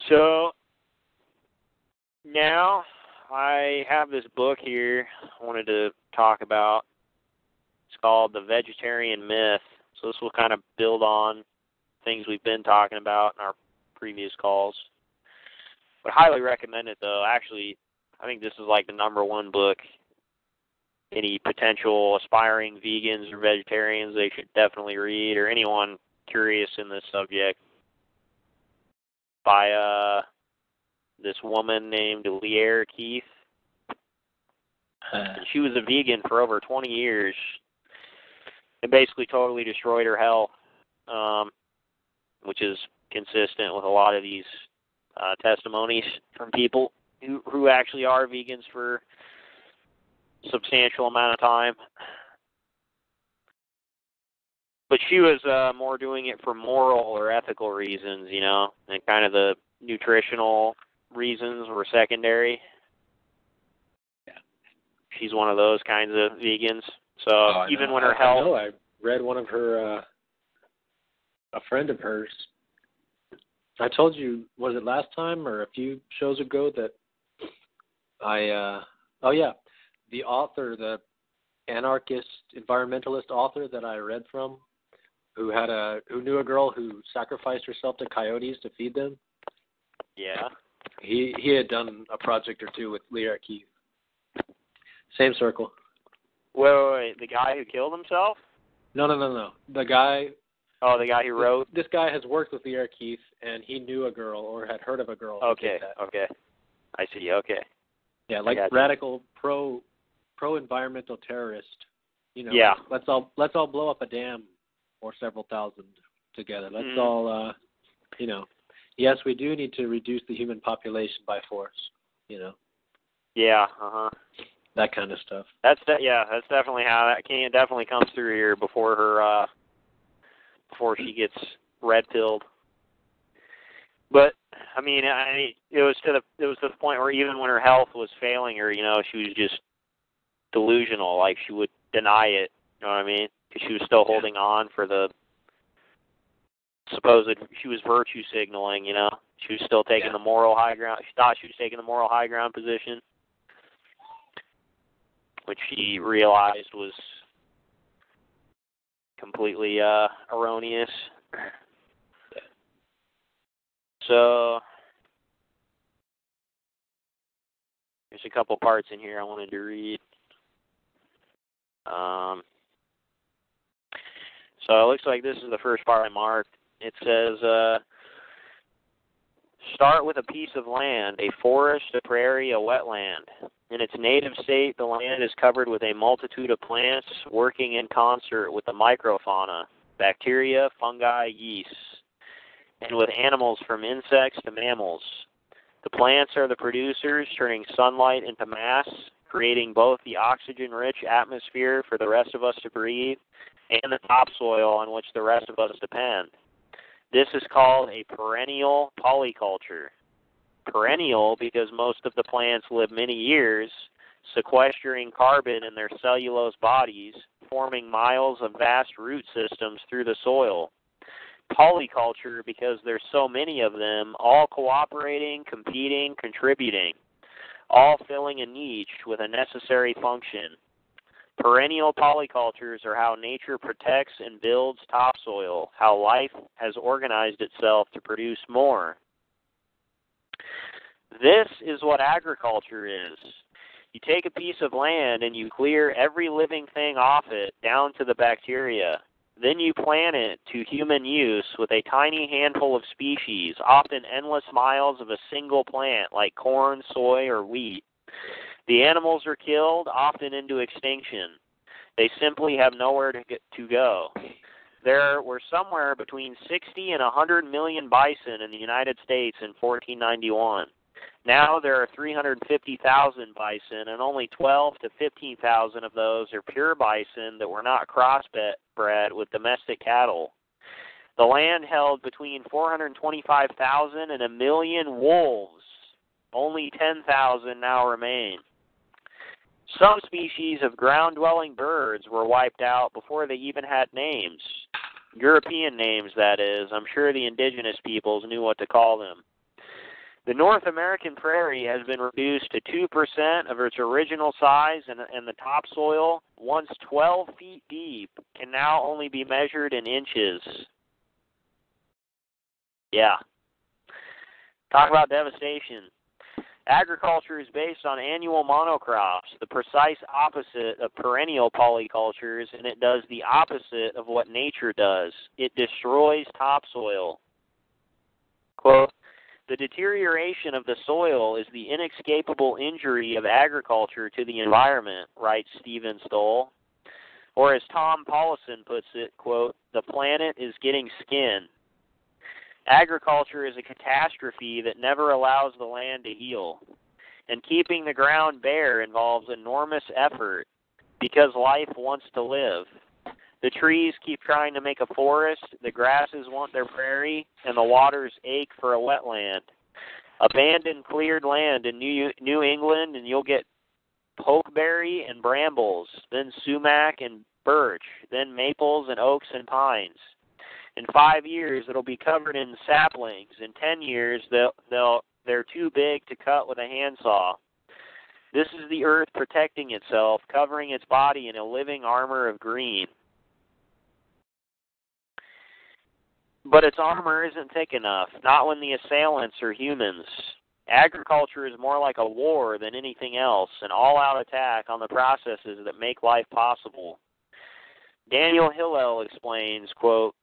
So now I have this book here I wanted to talk about. It's called The Vegetarian Myth. So this will kind of build on things we've been talking about in our previous calls. Would highly recommend it, though. Actually, I think this is like the #1 book any potential aspiring vegans or vegetarians they should definitely read, or anyone curious in this subject, by this woman named Leah Keith. She was a vegan for over 20 years and basically totally destroyed her health, which is consistent with a lot of these testimonies from people who actually are vegans for a substantial amount of time. But she was more doing it for moral or ethical reasons, you know, and kind of the nutritional reasons were secondary. Yeah. She's one of those kinds of vegans. So even when her health... I read one of her, a friend of hers. I told you, was it last time or a few shows ago that the author, the anarchist, environmentalist author that I read from, who knew a girl who sacrificed herself to coyotes to feed them. Yeah. He had done a project or two with Leah Keith. Same circle. Wait, the guy who killed himself? No. The guy... Oh, the guy who wrote? This guy has worked with Leah Keith, and he knew a girl or had heard of a girl who did that. Okay. I see, okay. Yeah, like radical pro-environmental terrorist. You know, yeah. Let's all blow up a dam or several thousand together. Let's all, you know. Yes, we do need to reduce the human population by force, you know. Yeah, That kind of stuff. That's definitely how that definitely comes through here before she gets red-pilled. But I mean, it was to the point where even when her health was failing her, you know, she was just delusional. Like, she would deny it. You know what I mean? Because she was still holding on for the supposed, she was virtue signaling. You know, she was still taking the moral high ground. She thought she was taking the moral high ground position, which she realized was completely erroneous. So there's a couple parts in here I wanted to read. So it looks like this is the first part I marked. It says, start with a piece of land, a forest, a prairie, a wetland. In its native state, the land is covered with a multitude of plants working in concert with the microfauna, bacteria, fungi, yeasts, and with animals from insects to mammals. The plants are the producers, turning sunlight into mass, creating both the oxygen-rich atmosphere for the rest of us to breathe and the topsoil on which the rest of us depend. This is called a perennial polyculture. Perennial because most of the plants live many years, sequestering carbon in their cellulose bodies, forming miles of vast root systems through the soil. Polyculture because there's so many of them, all cooperating, competing, contributing, all filling a niche with a necessary function. Perennial polycultures are how nature protects and builds topsoil, how life has organized itself to produce more. This is what agriculture is. You take a piece of land and you clear every living thing off it, down to the bacteria. Then you plant it to human use with a tiny handful of species, often endless miles of a single plant like corn, soy, or wheat. The animals are killed, often into extinction. They simply have nowhere to go. There were somewhere between 60 and 100 million bison in the United States in 1491. Now there are 350,000 bison, and only 12 to 15,000 of those are pure bison that were not crossbred with domestic cattle. The land held between 425,000 and 1 million wolves. Only 10,000 now remain. Some species of ground-dwelling birds were wiped out before they even had names. European names, that is. I'm sure the indigenous peoples knew what to call them. The North American prairie has been reduced to 2% of its original size, and the topsoil, once 12 feet deep, can now only be measured in inches. Yeah. Talk about devastation. Agriculture is based on annual monocrops, the precise opposite of perennial polycultures, and it does the opposite of what nature does. It destroys topsoil. Quote, "The deterioration of the soil is the inescapable injury of agriculture to the environment," writes Stephen Stoll. Or as Tom Paulison puts it, quote, "The planet is getting skin." Agriculture is a catastrophe that never allows the land to heal. And keeping the ground bare involves enormous effort because life wants to live. The trees keep trying to make a forest, the grasses want their prairie, and the waters ache for a wetland. Abandon cleared land in New England and you'll get pokeberry and brambles, then sumac and birch, then maples and oaks and pines. In 5 years, it'll be covered in saplings. In 10 years, they're too big to cut with a handsaw. This is the earth protecting itself, covering its body in a living armor of green. But its armor isn't thick enough, not when the assailants are humans. Agriculture is more like a war than anything else, an all-out attack on the processes that make life possible. Daniel Hillel explains, quote,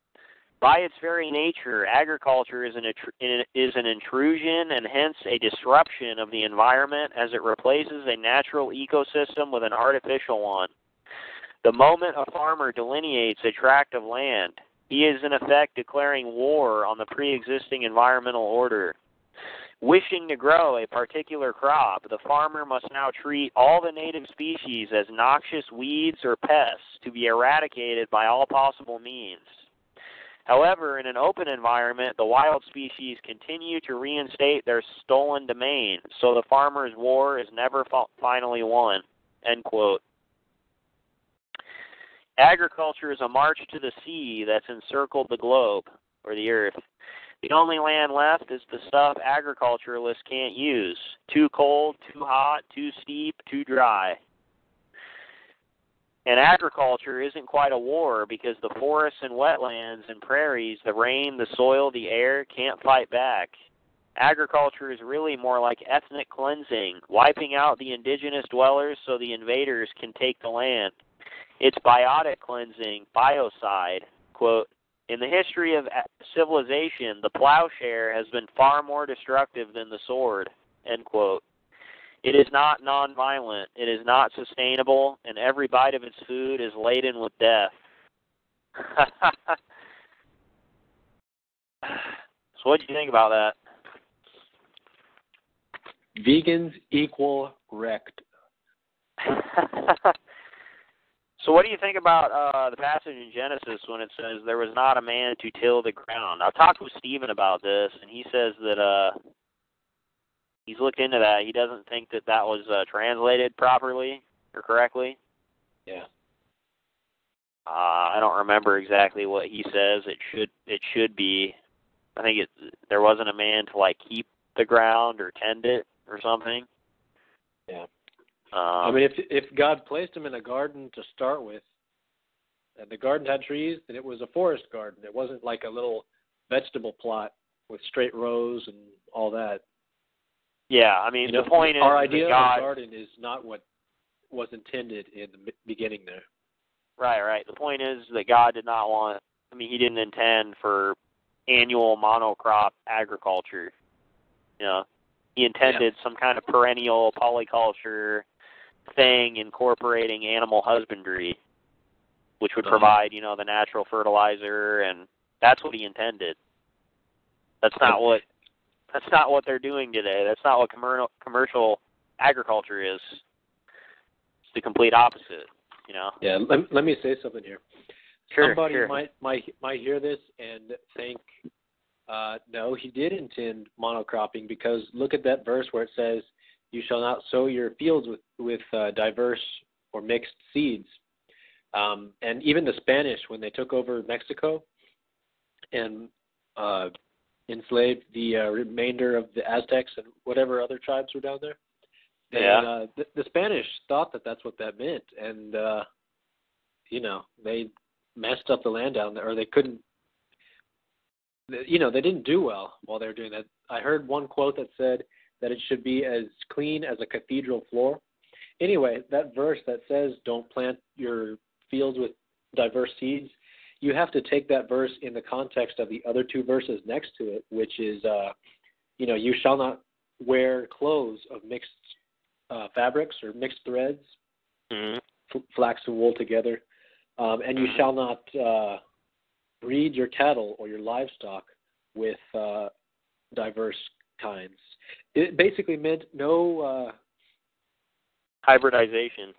"By its very nature, agriculture is an intrusion and hence a disruption of the environment as it replaces a natural ecosystem with an artificial one. The moment a farmer delineates a tract of land, he is in effect declaring war on the pre-existing environmental order. Wishing to grow a particular crop, the farmer must now treat all the native species as noxious weeds or pests to be eradicated by all possible means. However, in an open environment, the wild species continue to reinstate their stolen domain, so the farmer's war is never finally won." End quote. Agriculture is a march to the sea that's encircled the globe, or the earth. The only land left is the stuff agriculturalists can't use. Too cold, too hot, too steep, too dry. And agriculture isn't quite a war because the forests and wetlands and prairies, the rain, the soil, the air, can't fight back. Agriculture is really more like ethnic cleansing, wiping out the indigenous dwellers so the invaders can take the land. It's biotic cleansing, biocide. Quote, "In the history of civilization, the plowshare has been far more destructive than the sword." End quote. "It is not nonviolent, it is not sustainable, and every bite of its food is laden with death." So what do you think about that? Vegans equal wrecked. So what do you think about the passage in Genesis when it says there was not a man to till the ground? I talked with Stephen about this, and he says that he's looked into that. He doesn't think that was translated properly or correctly. Yeah. I don't remember exactly what he says. It should be. I think there wasn't a man to keep the ground or tend it or something. Yeah. I mean, if God placed him in a garden to start with, and the garden had trees, then it was a forest garden. It wasn't like a little vegetable plot with straight rows and all that. Yeah, I mean, the point is our idea God, of a garden is not what was intended in the beginning there. Right. The point is that God did not want, he didn't intend for annual monocrop agriculture. He intended some kind of perennial polyculture thing incorporating animal husbandry, which would provide, the natural fertilizer, and that's what he intended. That's not what they're doing today. That's not what commercial agriculture is. It's the complete opposite, Yeah, let me say something here. Sure, Somebody sure. might hear this and think, no, he did intend monocropping, because look at that verse where it says, "You shall not sow your fields with diverse or mixed seeds." And even the Spanish, when they took over Mexico and enslaved the remainder of the Aztecs and whatever other tribes were down there. Yeah. And the Spanish thought that that's what that meant, and they messed up the land down there, or they couldn't. They didn't do well while they were doing that. I heard one quote that said that it should be as clean as a cathedral floor. Anyway, that verse that says don't plant your fields with diverse seeds, you have to take that verse in the context of the other two verses next to it, which is, you shall not wear clothes of mixed fabrics or mixed threads, flax and wool together, and you shall not breed your cattle or your livestock with diverse kinds. It basically meant no hybridization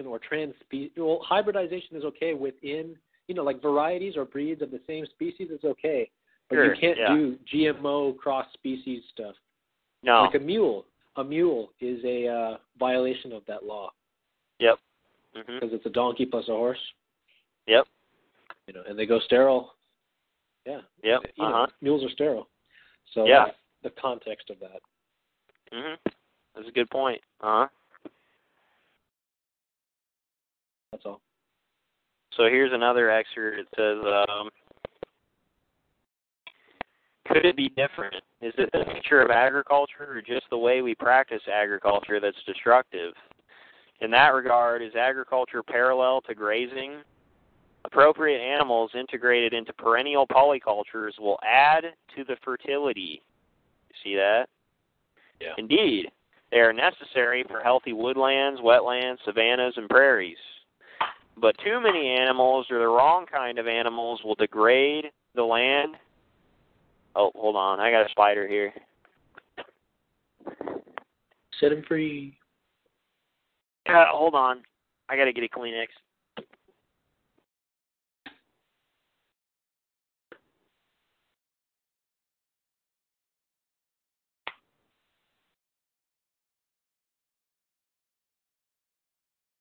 or trans-species. Well, hybridization is okay within, like varieties or breeds of the same species is okay, but sure, you can't do GMO cross-species stuff. No. Like a mule. A mule is a violation of that law. Yep. Because it's a donkey plus a horse. Yep. And they go sterile. Yeah. Yep. Mules are sterile. So yeah. That's the context of that. That's a good point. That's all. So here's another excerpt. It says, could it be different? Is it the nature of agriculture or just the way we practice agriculture that's destructive? In that regard, is agriculture parallel to grazing? Appropriate animals integrated into perennial polycultures will add to the fertility. You see that? Yeah. Indeed, they are necessary for healthy woodlands, wetlands, savannas, and prairies. But too many animals or the wrong kind of animals will degrade the land. Oh, hold on. I got a spider here. Set him free. Hold on. I got to get a Kleenex.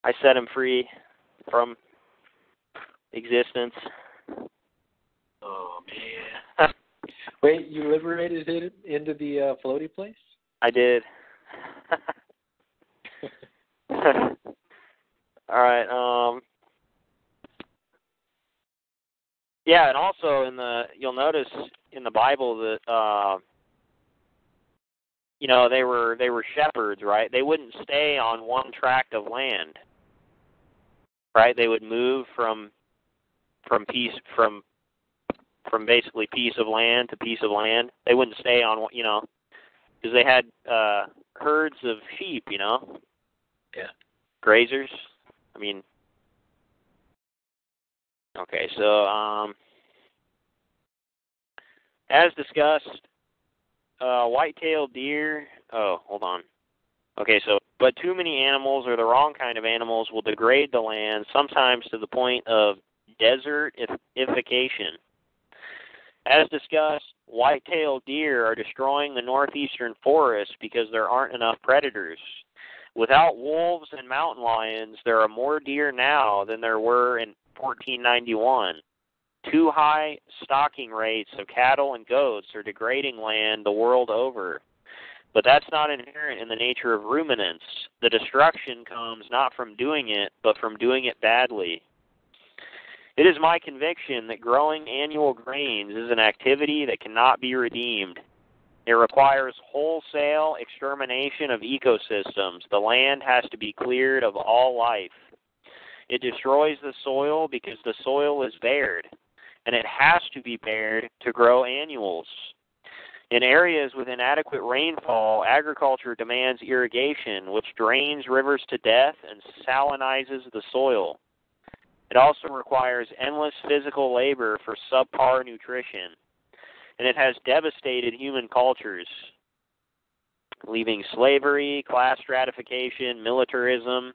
I set him free from existence. Oh, man. Wait, you liberated it into the floaty place? I did. All right. Yeah, and also you'll notice in the Bible that they were shepherds, right? They wouldn't stay on one tract of land, right? They would move from basically piece of land to piece of land. They wouldn't stay on, because they had herds of sheep, Yeah. Grazers. I mean, okay, so as discussed, white-tailed deer. Oh, hold on. Okay, so but too many animals or the wrong kind of animals will degrade the land, sometimes to the point of desertification. As discussed, white-tailed deer are destroying the northeastern forests because there aren't enough predators. Without wolves and mountain lions, there are more deer now than there were in 1491. Too high stocking rates of cattle and goats are degrading land the world over. But that's not inherent in the nature of ruminants. The destruction comes not from doing it, but from doing it badly. It is my conviction that growing annual grains is an activity that cannot be redeemed. It requires wholesale extermination of ecosystems. The land has to be cleared of all life. It destroys the soil because the soil is bared, and it has to be bared to grow annuals. In areas with inadequate rainfall, agriculture demands irrigation, which drains rivers to death and salinizes the soil. It also requires endless physical labor for subpar nutrition, and it has devastated human cultures, leaving slavery, class stratification, militarism,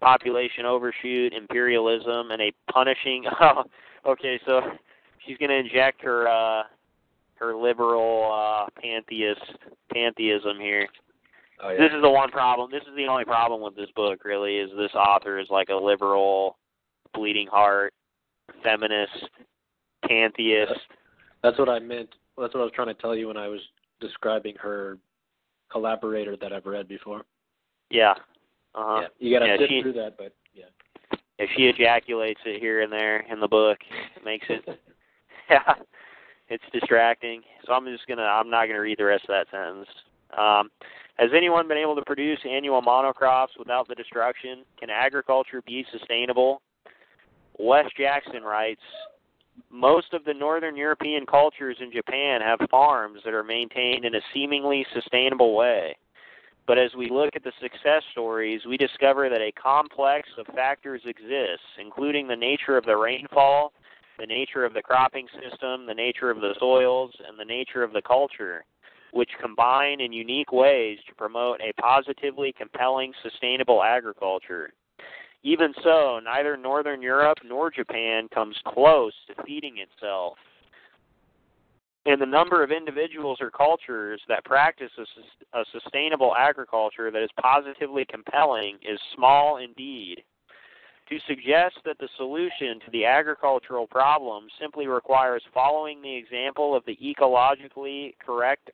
population overshoot, imperialism, and a punishing... Oh, okay, so she's going to inject her liberal pantheism here. Oh, yeah. This is the one problem. This is the only problem with this book, really, is this author is like a liberal, bleeding heart, feminist, pantheist. That's what I meant that's what I was trying to tell you when I was describing her collaborator that I've read before. Yeah. Yeah, you got to sit through that, but yeah. If she ejaculates it here and there in the book, it makes it, yeah, it's distracting. So I'm not gonna read the rest of that sentence. Has anyone been able to produce annual monocrops without the destruction? Can agriculture be sustainable? Wes Jackson writes, most of the northern European cultures in Japan have farms that are maintained in a seemingly sustainable way. But as we look at the success stories, we discover that a complex of factors exists, including the nature of the rainfall, the nature of the cropping system, the nature of the soils, and the nature of the culture, which combine in unique ways to promote a positively compelling, sustainable agriculture. Even so, neither Northern Europe nor Japan comes close to feeding itself. And the number of individuals or cultures that practice a sustainable agriculture that is positively compelling is small indeed. To suggest that the solution to the agricultural problem simply requires following the example of the ecologically correct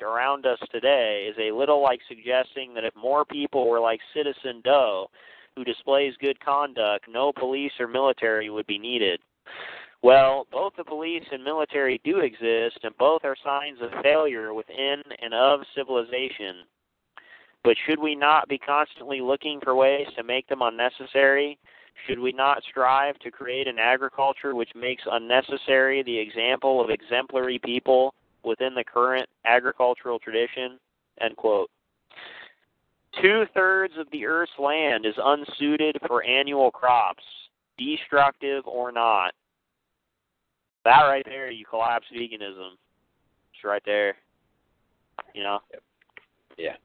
around us today is a little like suggesting that if more people were like Citizen Doe, who displays good conduct, no police or military would be needed. Well, both the police and military do exist, and both are signs of failure within and of civilization. But should we not be constantly looking for ways to make them unnecessary? Should we not strive to create an agriculture which makes unnecessary the example of exemplary people within the current agricultural tradition? End quote. 2/3 of the Earth's land is unsuited for annual crops, destructive or not. That right there, you collapse veganism. It's right there. You know? Yeah.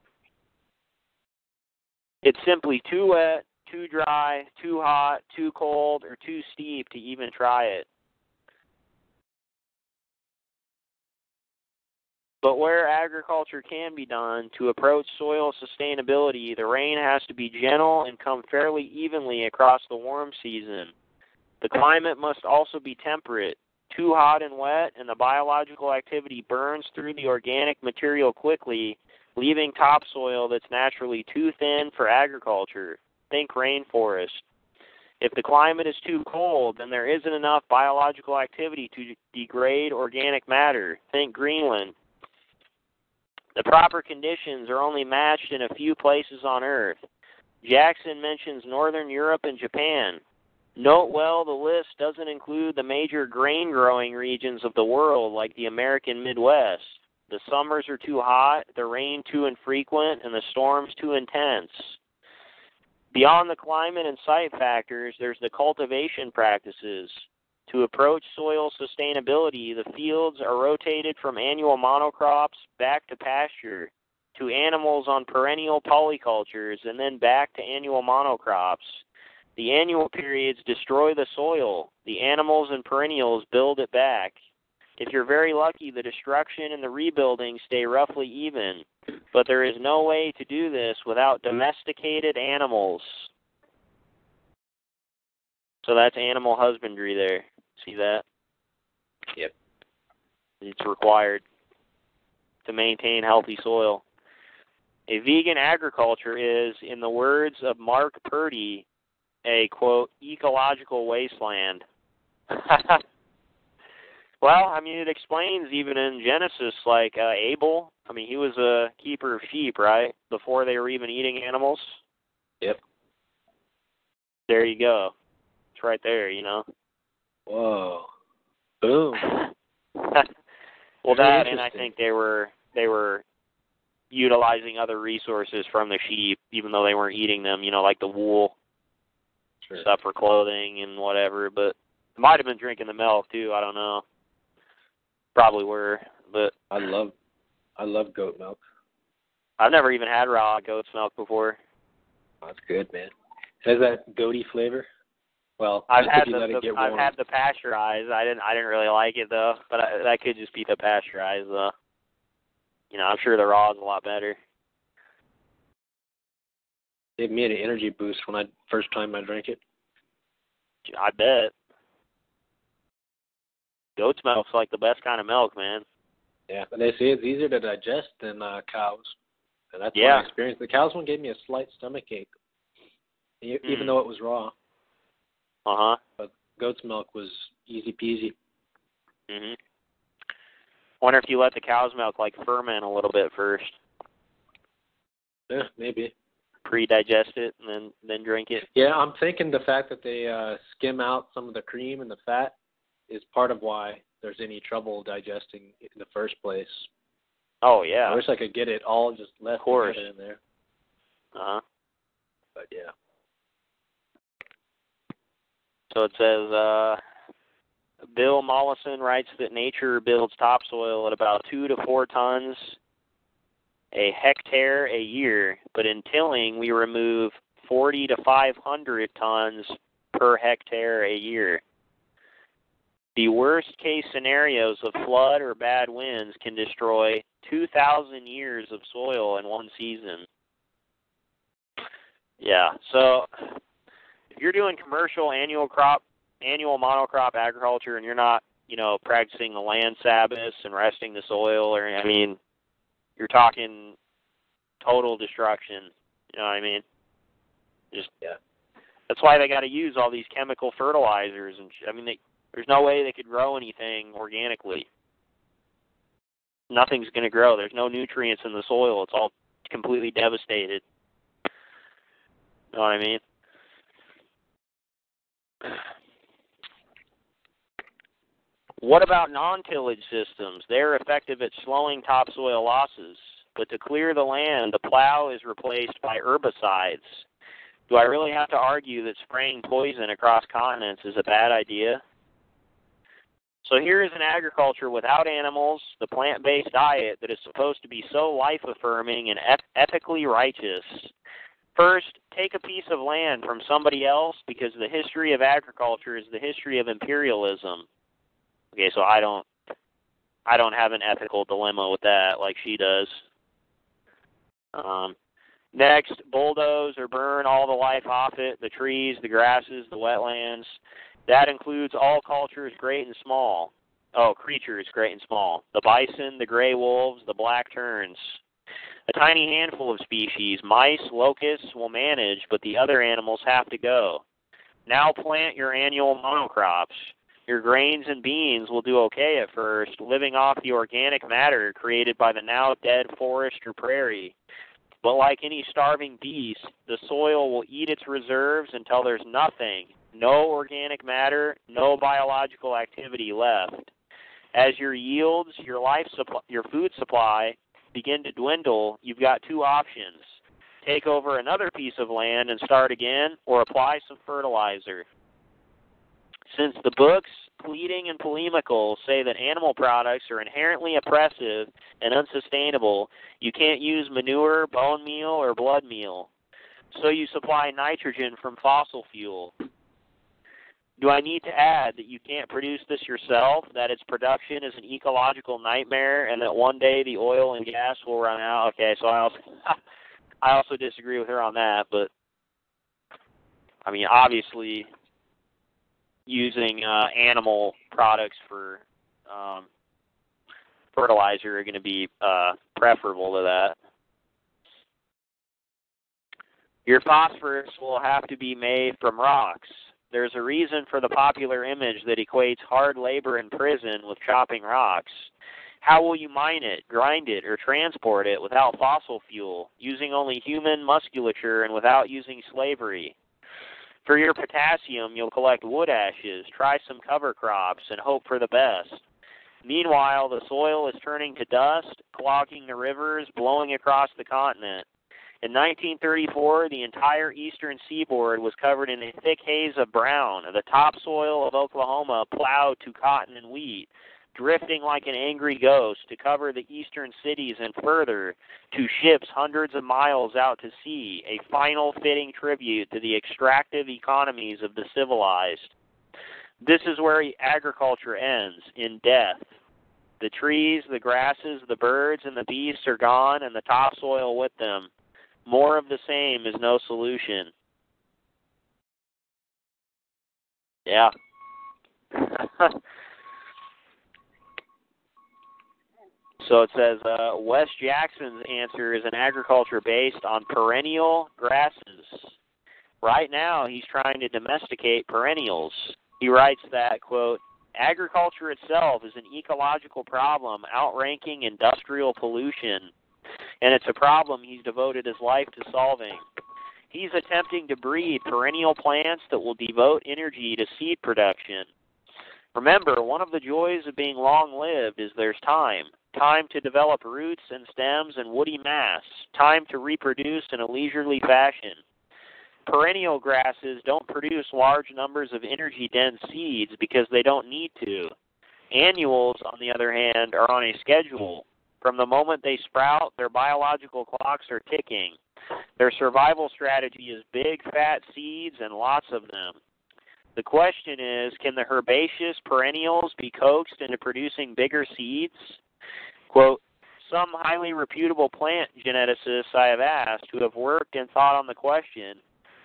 It's simply too wet, too dry, too hot, too cold, or too steep to even try it. But where agriculture can be done to approach soil sustainability, the rain has to be gentle and come fairly evenly across the warm season. The climate must also be temperate. Too hot and wet, and the biological activity burns through the organic material quickly, leaving topsoil that's naturally too thin for agriculture. Think rainforest. If the climate is too cold, then there isn't enough biological activity to degrade organic matter. Think Greenland. The proper conditions are only matched in a few places on Earth. Jackson mentions Northern Europe and Japan. Note well, the list doesn't include the major grain-growing regions of the world like the American Midwest. The summers are too hot, the rain too infrequent, and the storms too intense. Beyond the climate and site factors, there's the cultivation practices. To approach soil sustainability, the fields are rotated from annual monocrops back to pasture, to animals on perennial polycultures, and then back to annual monocrops. The annual periods destroy the soil. The animals and perennials build it back. If you're very lucky, the destruction and the rebuilding stay roughly even, but there is no way to do this without domesticated animals. So that's animal husbandry there. See that? Yep. It's required to maintain healthy soil. A vegan agriculture is, in the words of Mark Purdy, a, quote, ecological wasteland. Well, I mean, it explains even in Genesis, like Abel, I mean, he was a keeper of sheep, right? Before they were even eating animals. Yep. There you go. It's right there, you know. Whoa. Boom. Well, that, and I think they were utilizing other resources from the sheep, even though they weren't eating them, you know, like the wool, sure, stuff for clothing and whatever. But they might have been drinking the milk, too. I don't know. Probably were, but I love goat milk. I've never even had raw goat's milk before. Oh, that's good, man. It has that goaty flavor. Well, I've had the pasteurized. I didn't really like it though, but that could just be the pasteurized though. You know, I'm sure the raw is a lot better. It gave me an energy boost when first time I drank it. I bet. Goat's milk's like the best kind of milk, man. Yeah, and they say it's easier to digest than cows. And that's yeah. my experience. The cow's one gave me a slight stomach ache, even though it was raw. Uh-huh. But goat's milk was easy peasy. Mhm. Wonder if you let the cow's milk like ferment a little bit first. Yeah, maybe. Pre-digest it and then drink it. Yeah, I'm thinking the fact that they skim out some of the cream and the fat is part of why there's any trouble digesting in the first place. Oh, yeah. I wish I could get it all just left in there. Uh-huh. But, yeah. So it says, Bill Mollison writes that nature builds topsoil at about 2 to 4 tons a hectare a year, but in tilling we remove 40 to 500 tons per hectare a year. The worst case scenarios of flood or bad winds can destroy 2,000 years of soil in one season. Yeah, so if you're doing commercial annual monocrop agriculture and you're not, practicing the land Sabbaths and resting the soil, you're talking total destruction. You know what I mean? That's why they got to use all these chemical fertilizers and there's no way they could grow anything organically. Nothing's going to grow. There's no nutrients in the soil. It's all completely devastated. You know what I mean? What about non-tillage systems? They're effective at slowing topsoil losses, but to clear the land, the plow is replaced by herbicides. Do I really have to argue that spraying poison across continents is a bad idea? So here is an agriculture without animals, the plant-based diet that is supposed to be so life-affirming and ethically righteous. First, take a piece of land from somebody else because the history of agriculture is the history of imperialism. Okay, so I don't have an ethical dilemma with that like she does. Next, bulldoze or burn all the life off it, the trees, the grasses, the wetlands. That includes all cultures, great and small. Oh, creatures, great and small. The bison, the gray wolves, the black terns. A tiny handful of species, mice, locusts, will manage, but the other animals have to go. Now plant your annual monocrops. Your grains and beans will do okay at first, living off the organic matter created by the now dead forest or prairie. But like any starving beast, the soil will eat its reserves until there's nothing, no organic matter, no biological activity left. As your yields, your food supply begin to dwindle, you've got two options. Take over another piece of land and start again, or apply some fertilizer. Since the books, pleading and polemical, say that animal products are inherently oppressive and unsustainable, you can't use manure, bone meal, or blood meal. So you supply nitrogen from fossil fuel. Do I need to add that you can't produce this yourself, that its production is an ecological nightmare, and that one day the oil and gas will run out? Okay, so I also disagree with her on that, but obviously using animal products for fertilizer are going to be preferable to that. Your phosphorus will have to be made from rocks. There's a reason for the popular image that equates hard labor in prison with chopping rocks. How will you mine it, grind it, or transport it without fossil fuel, using only human musculature and without using slavery? For your potassium, you'll collect wood ashes, try some cover crops, and hope for the best. Meanwhile, the soil is turning to dust, clogging the rivers, blowing across the continent. In 1934, the entire eastern seaboard was covered in a thick haze of brown. The topsoil of Oklahoma plowed to cotton and wheat, drifting like an angry ghost to cover the eastern cities and further to ships hundreds of miles out to sea, a final fitting tribute to the extractive economies of the civilized. This is where agriculture ends, in death. The trees, the grasses, the birds, and the beasts are gone, and the topsoil with them. More of the same is no solution. Yeah. So it says, Wes Jackson's answer is an agriculture based on perennial grasses. Right now, he's trying to domesticate perennials. He writes that, quote, agriculture itself is an ecological problem outranking industrial pollution, and it's a problem he's devoted his life to solving. He's attempting to breed perennial plants that will devote energy to seed production. Remember, one of the joys of being long-lived is there's time. Time to develop roots and stems and woody mass. Time to reproduce in a leisurely fashion. Perennial grasses don't produce large numbers of energy-dense seeds because they don't need to. Annuals, on the other hand, are on a schedule. From the moment they sprout, their biological clocks are ticking. Their survival strategy is big, fat seeds and lots of them. The question is, can the herbaceous perennials be coaxed into producing bigger seeds? Quote, some highly reputable plant geneticists I have asked who have worked and thought on the question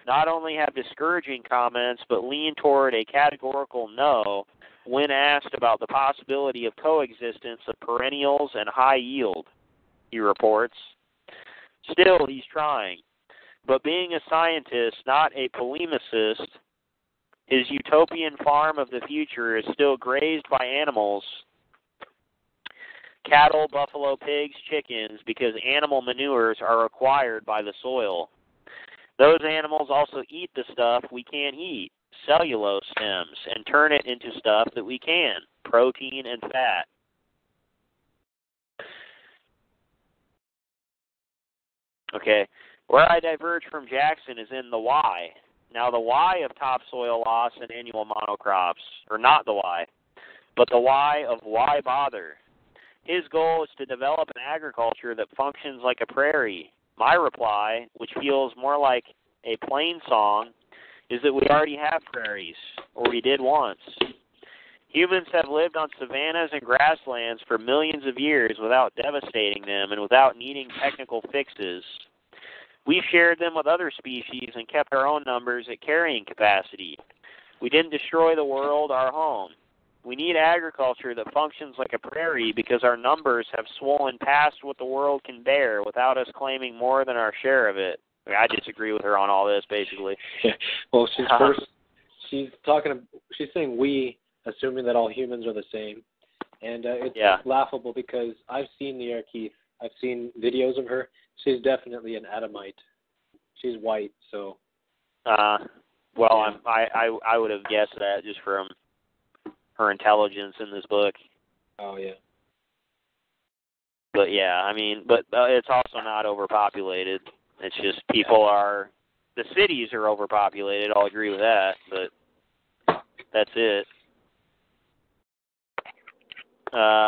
not only have discouraging comments but lean toward a categorical no when asked about the possibility of coexistence of perennials and high yield, he reports. Still, he's trying. But being a scientist, not a polemicist, his utopian farm of the future is still grazed by animals, cattle, buffalo, pigs, chickens, because animal manures are required by the soil. Those animals also eat the stuff we can't eat, cellulose stems, and turn it into stuff that we can, protein and fat. Okay, where I diverge from Jackson is in the why. Now, the why of topsoil loss and annual monocrops, or not the why, but the why of why bother. His goal is to develop an agriculture that functions like a prairie. My reply, which feels more like a plain song, is that we already have prairies, or we did once. Humans have lived on savannas and grasslands for millions of years without devastating them and without needing technical fixes. We've shared them with other species and kept our own numbers at carrying capacity. We didn't destroy the world, our home. We need agriculture that functions like a prairie because our numbers have swollen past what the world can bear without us claiming more than our share of it. I disagree with her on all this, basically. Yeah. Well, she's saying we, assuming that all humans are the same. And it's laughable because I've seen the Keith. I've seen videos of her. She's definitely an Adamite. She's white, so. Well, yeah. I would have guessed that just from her intelligence in this book. Oh, yeah. But, yeah, I mean, but it's also not overpopulated. It's just the cities are overpopulated. I'll agree with that, but that's it.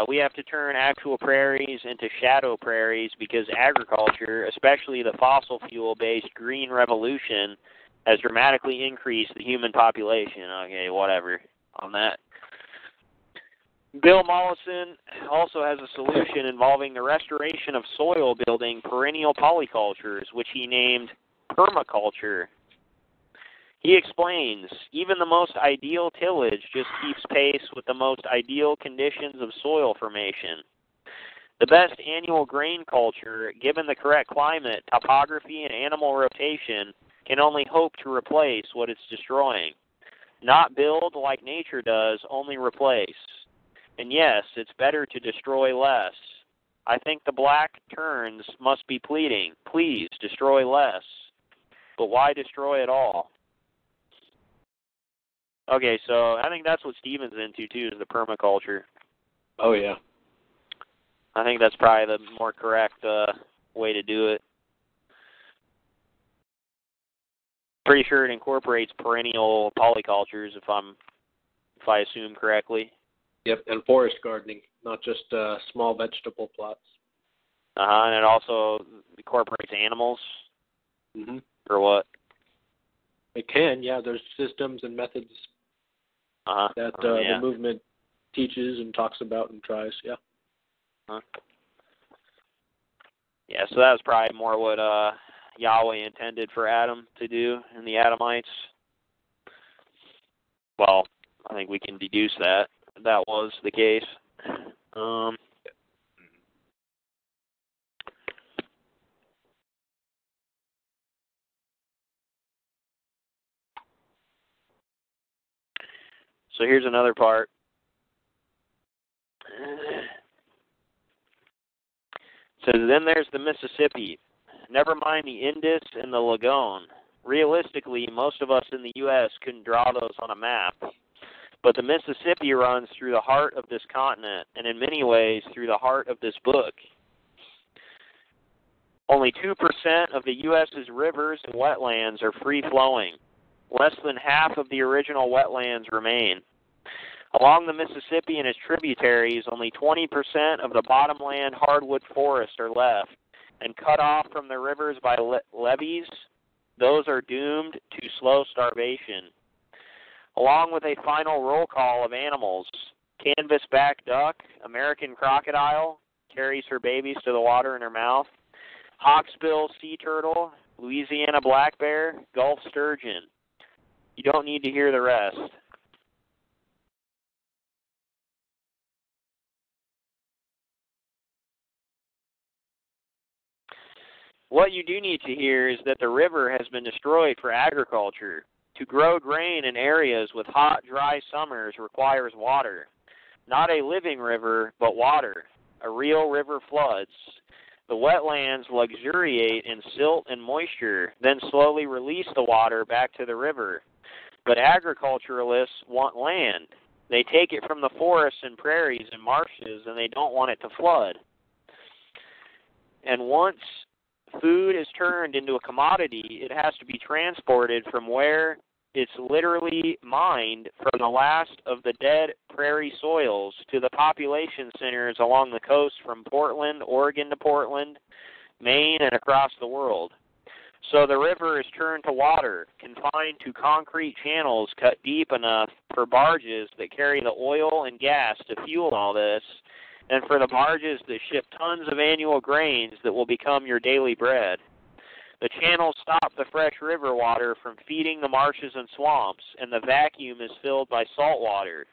We have to turn actual prairies into shadow prairies because agriculture, especially the fossil fuel-based green revolution, has dramatically increased the human population. Okay, whatever on that. Bill Mollison also has a solution involving the restoration of soil-building perennial polycultures, which he named permaculture. He explains, even the most ideal tillage just keeps pace with the most ideal conditions of soil formation. The best annual grain culture, given the correct climate, topography, and animal rotation, can only hope to replace what it's destroying. Not build like nature does, only replace. And yes, it's better to destroy less. I think the black terns must be pleading, please destroy less. But why destroy it all? Okay, so I think that's what Steven's into, too, is the permaculture. Oh, yeah. I think that's probably the more correct way to do it. Pretty sure it incorporates perennial polycultures, if I assume correctly. Yep, and forest gardening, not just small vegetable plots. And it also incorporates animals? Mm-hmm. Or what? It can, yeah. There's systems and methods that the movement teaches and talks about and tries, yeah. Yeah, so that was probably more what Yahweh intended for Adam to do and the Adamites. Well, I think we can deduce that was the case. So here's another part. So then there's the Mississippi. Never mind the Indus and the Lagoon. Realistically, most of us in the U.S. couldn't draw those on a map. But the Mississippi runs through the heart of this continent, and in many ways through the heart of this book. Only 2% of the U.S.'s rivers and wetlands are free-flowing. Less than half of the original wetlands remain. Along the Mississippi and its tributaries, only 20% of the bottomland hardwood forests are left, and cut off from the rivers by levees, those are doomed to slow starvation. Along with a final roll call of animals, canvasback duck, American crocodile, carries her babies to the water in her mouth, hawksbill sea turtle, Louisiana black bear, Gulf sturgeon. You don't need to hear the rest. What you do need to hear is that the river has been destroyed for agriculture. To grow grain in areas with hot, dry summers requires water. Not a living river, but water. A real river floods. The wetlands luxuriate in silt and moisture, then slowly release the water back to the river. But agriculturalists want land. They take it from the forests and prairies and marshes, and they don't want it to flood. And once food is turned into a commodity, it has to be transported from where it's literally mined from the last of the dead prairie soils to the population centers along the coast from Portland, Oregon to Portland, Maine, and across the world. So the river is turned to water, confined to concrete channels cut deep enough for barges that carry the oil and gas to fuel all this, and for the barges that ship tons of annual grains that will become your daily bread. The channels stop the fresh river water from feeding the marshes and swamps, and the vacuum is filled by salt water.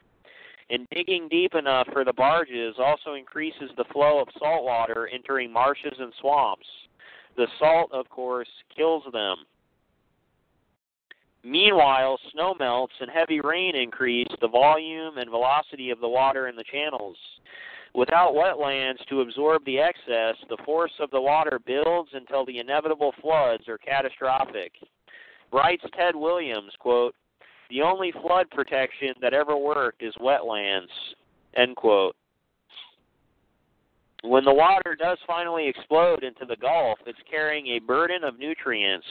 And digging deep enough for the barges also increases the flow of salt water entering marshes and swamps. The salt, of course, kills them. Meanwhile, snow melts and heavy rain increase the volume and velocity of the water in the channels. Without wetlands to absorb the excess, the force of the water builds until the inevitable floods are catastrophic. Writes Ted Williams, quote, "The only flood protection that ever worked is wetlands," end quote. When the water does finally explode into the Gulf, it's carrying a burden of nutrients,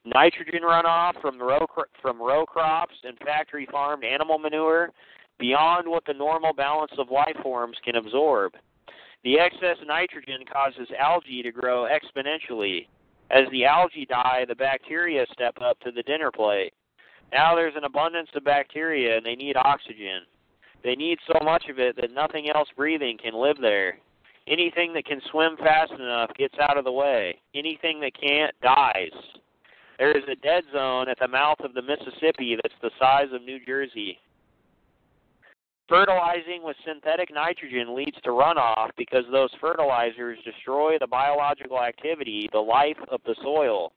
nitrogen runoff from row crops and factory-farmed animal manure, beyond what the normal balance of life forms can absorb. The excess nitrogen causes algae to grow exponentially. As the algae die, the bacteria step up to the dinner plate. Now there's an abundance of bacteria, and they need oxygen. They need so much of it that nothing else breathing can live there. Anything that can swim fast enough gets out of the way. Anything that can't dies. There is a dead zone at the mouth of the Mississippi that's the size of New Jersey. Fertilizing with synthetic nitrogen leads to runoff because those fertilizers destroy the biological activity, the life of the soil.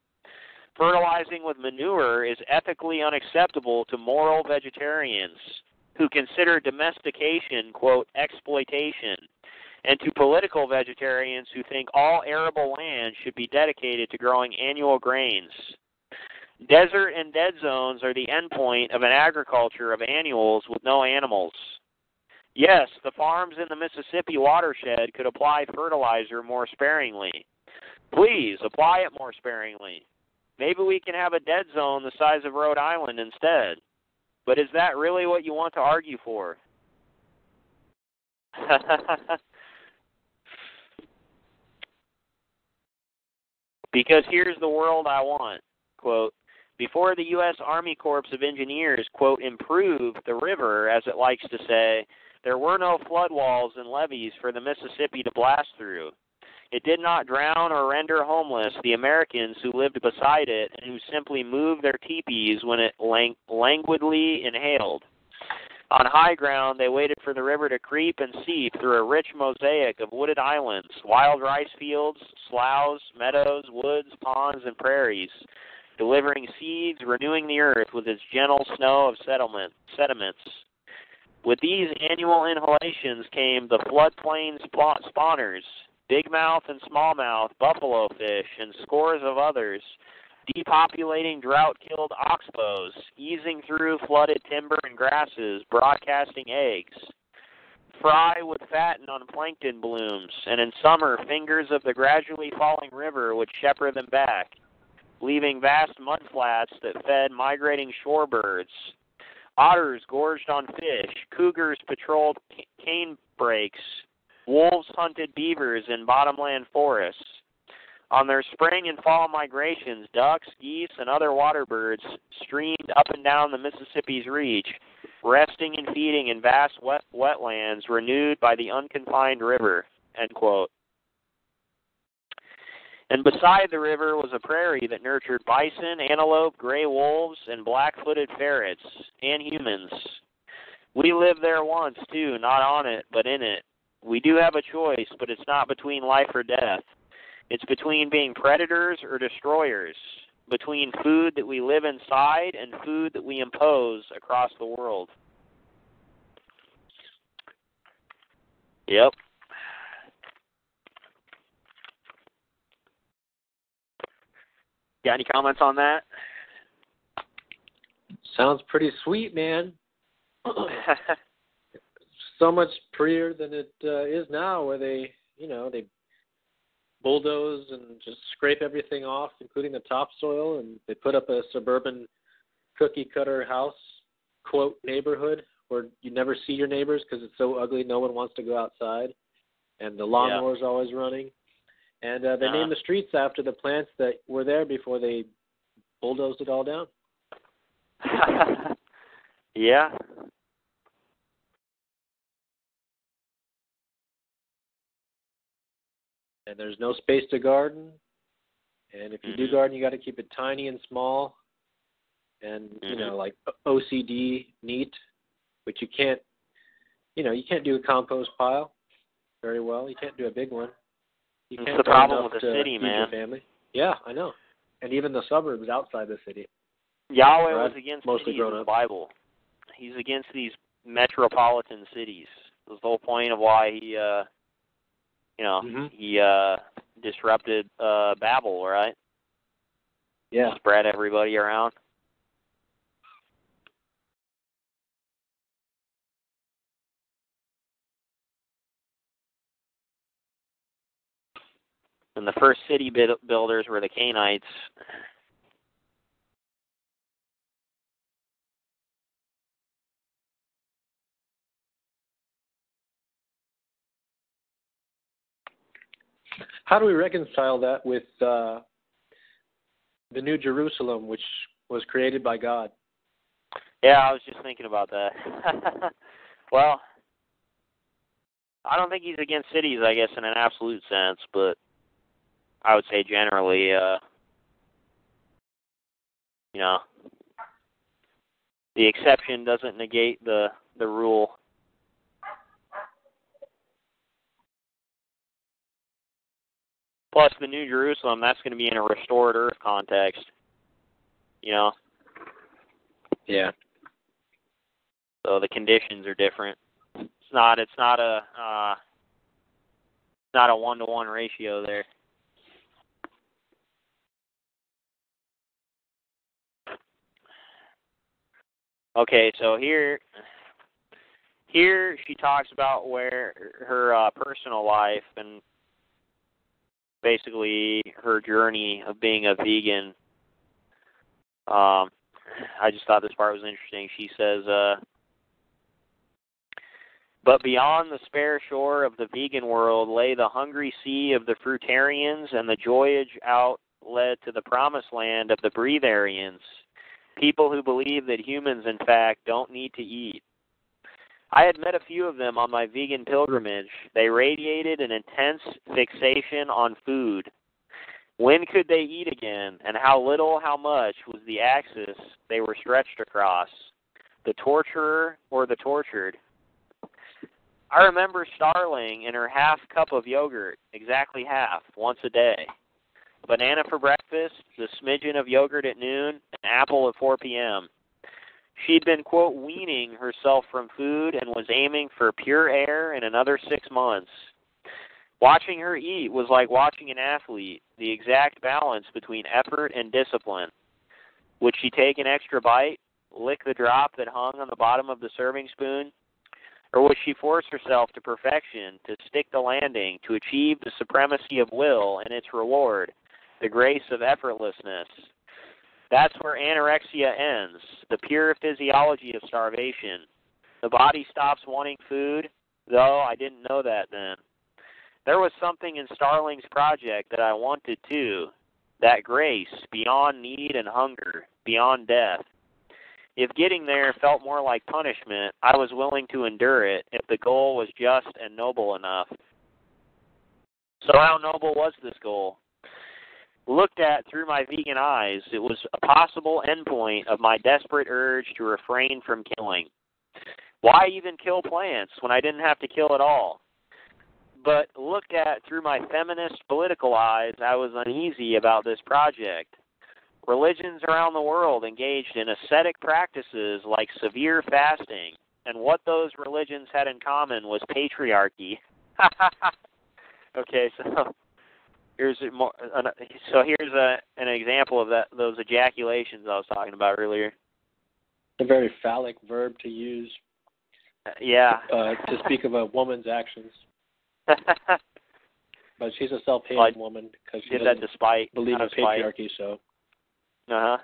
Fertilizing with manure is ethically unacceptable to moral vegetarians who consider domestication, quote, exploitation, and to political vegetarians who think all arable land should be dedicated to growing annual grains. Desert and dead zones are the endpoint of an agriculture of annuals with no animals. Yes, the farms in the Mississippi watershed could apply fertilizer more sparingly. Please, apply it more sparingly. Maybe we can have a dead zone the size of Rhode Island instead. But is that really what you want to argue for? Because here's the world I want, quote, before the U.S. Army Corps of Engineers, quote, improved the river, as it likes to say, there were no flood walls and levees for the Mississippi to blast through. It did not drown or render homeless the Americans who lived beside it and who simply moved their teepees when it languidly inhaled. On high ground, they waited for the river to creep and seep through a rich mosaic of wooded islands, wild rice fields, sloughs, meadows, woods, ponds, and prairies, delivering seeds, renewing the earth with its gentle snow of sediments. With these annual inhalations came the floodplain spawners, bigmouth and smallmouth buffalo fish, and scores of others, depopulating drought-killed oxbows, easing through flooded timber and grasses, broadcasting eggs. Fry would fatten on plankton blooms, and in summer, fingers of the gradually falling river would shepherd them back, leaving vast mudflats that fed migrating shorebirds. Otters gorged on fish, cougars patrolled cane brakes, wolves hunted beavers in bottomland forests. On their spring and fall migrations, ducks, geese, and other water birds streamed up and down the Mississippi's reach, resting and feeding in vast wetlands renewed by the unconfined river, end quote. And beside the river was a prairie that nurtured bison, antelope, gray wolves, and black-footed ferrets, and humans. We lived there once, too, not on it, but in it. We do have a choice, but it's not between life or death. It's between being predators or destroyers, between food that we live inside and food that we impose across the world. Yep. Got any comments on that? Sounds pretty sweet, man. So much prettier than it is now, where they bulldoze and just scrape everything off, including the topsoil, and they put up a suburban cookie-cutter house, quote, neighborhood, where you never see your neighbors because it's so ugly no one wants to go outside, and the lawnmower's always running. And they named the streets after the plants that were there before they bulldozed it all down. Yeah. And there's no space to garden. And if you do garden, you got to keep it tiny and small. And, like OCD neat, which you can't do a compost pile very well. You can't do a big one. It's the problem with the city, man. Family. Yeah, I know. And even the suburbs outside the city. Yahweh was against mostly cities in the Bible. He's against these metropolitan cities. That's the whole point of why he, he disrupted Babel, right? Yeah. Spread everybody around. And the first city builders were the Canaanites. How do we reconcile that with the New Jerusalem, which was created by God? Yeah, I was just thinking about that. Well, I don't think he's against cities, I guess, in an absolute sense, but I would say generally, the exception doesn't negate the rule. Plus, the New Jerusalem, that's going to be in a restored earth context, Yeah. So the conditions are different. It's not a 1-to-1 ratio there. Okay, so here she talks about where her personal life and basically her journey of being a vegan. I just thought this part was interesting. She says, but beyond the spare shore of the vegan world lay the hungry sea of the fruitarians, and the voyage out led to the promised land of the breatharians, people who believe that humans, in fact, don't need to eat. I had met a few of them on my vegan pilgrimage. They radiated an intense fixation on food. When could they eat again, and how little, how much was the axis they were stretched across, the torturer or the tortured? I remember Starling and her half cup of yogurt, exactly half, once a day. A banana for breakfast, the smidgen of yogurt at noon, an apple at 4 p.m. She'd been, quote, weaning herself from food and was aiming for pure air in another 6 months. Watching her eat was like watching an athlete, the exact balance between effort and discipline. Would she take an extra bite, lick the drop that hung on the bottom of the serving spoon, or would she force herself to perfection, to stick the landing, to achieve the supremacy of will and its reward, the grace of effortlessness? That's where anorexia ends, the pure physiology of starvation. The body stops wanting food, though I didn't know that then. There was something in Starling's project that I wanted too, that grace beyond need and hunger, beyond death. If getting there felt more like punishment, I was willing to endure it if the goal was just and noble enough. So how noble was this goal? Looked at through my vegan eyes, it was a possible endpoint of my desperate urge to refrain from killing. Why even kill plants when I didn't have to kill at all? But looked at through my feminist political eyes, I was uneasy about this project. Religions around the world engaged in ascetic practices like severe fasting, and what those religions had in common was patriarchy. Okay, so here's an example of those ejaculations I was talking about earlier. A very phallic verb to use. Yeah. To speak of a woman's actions. But she's a self-hating woman because she doesn't believe in patriarchy. So. Yeah.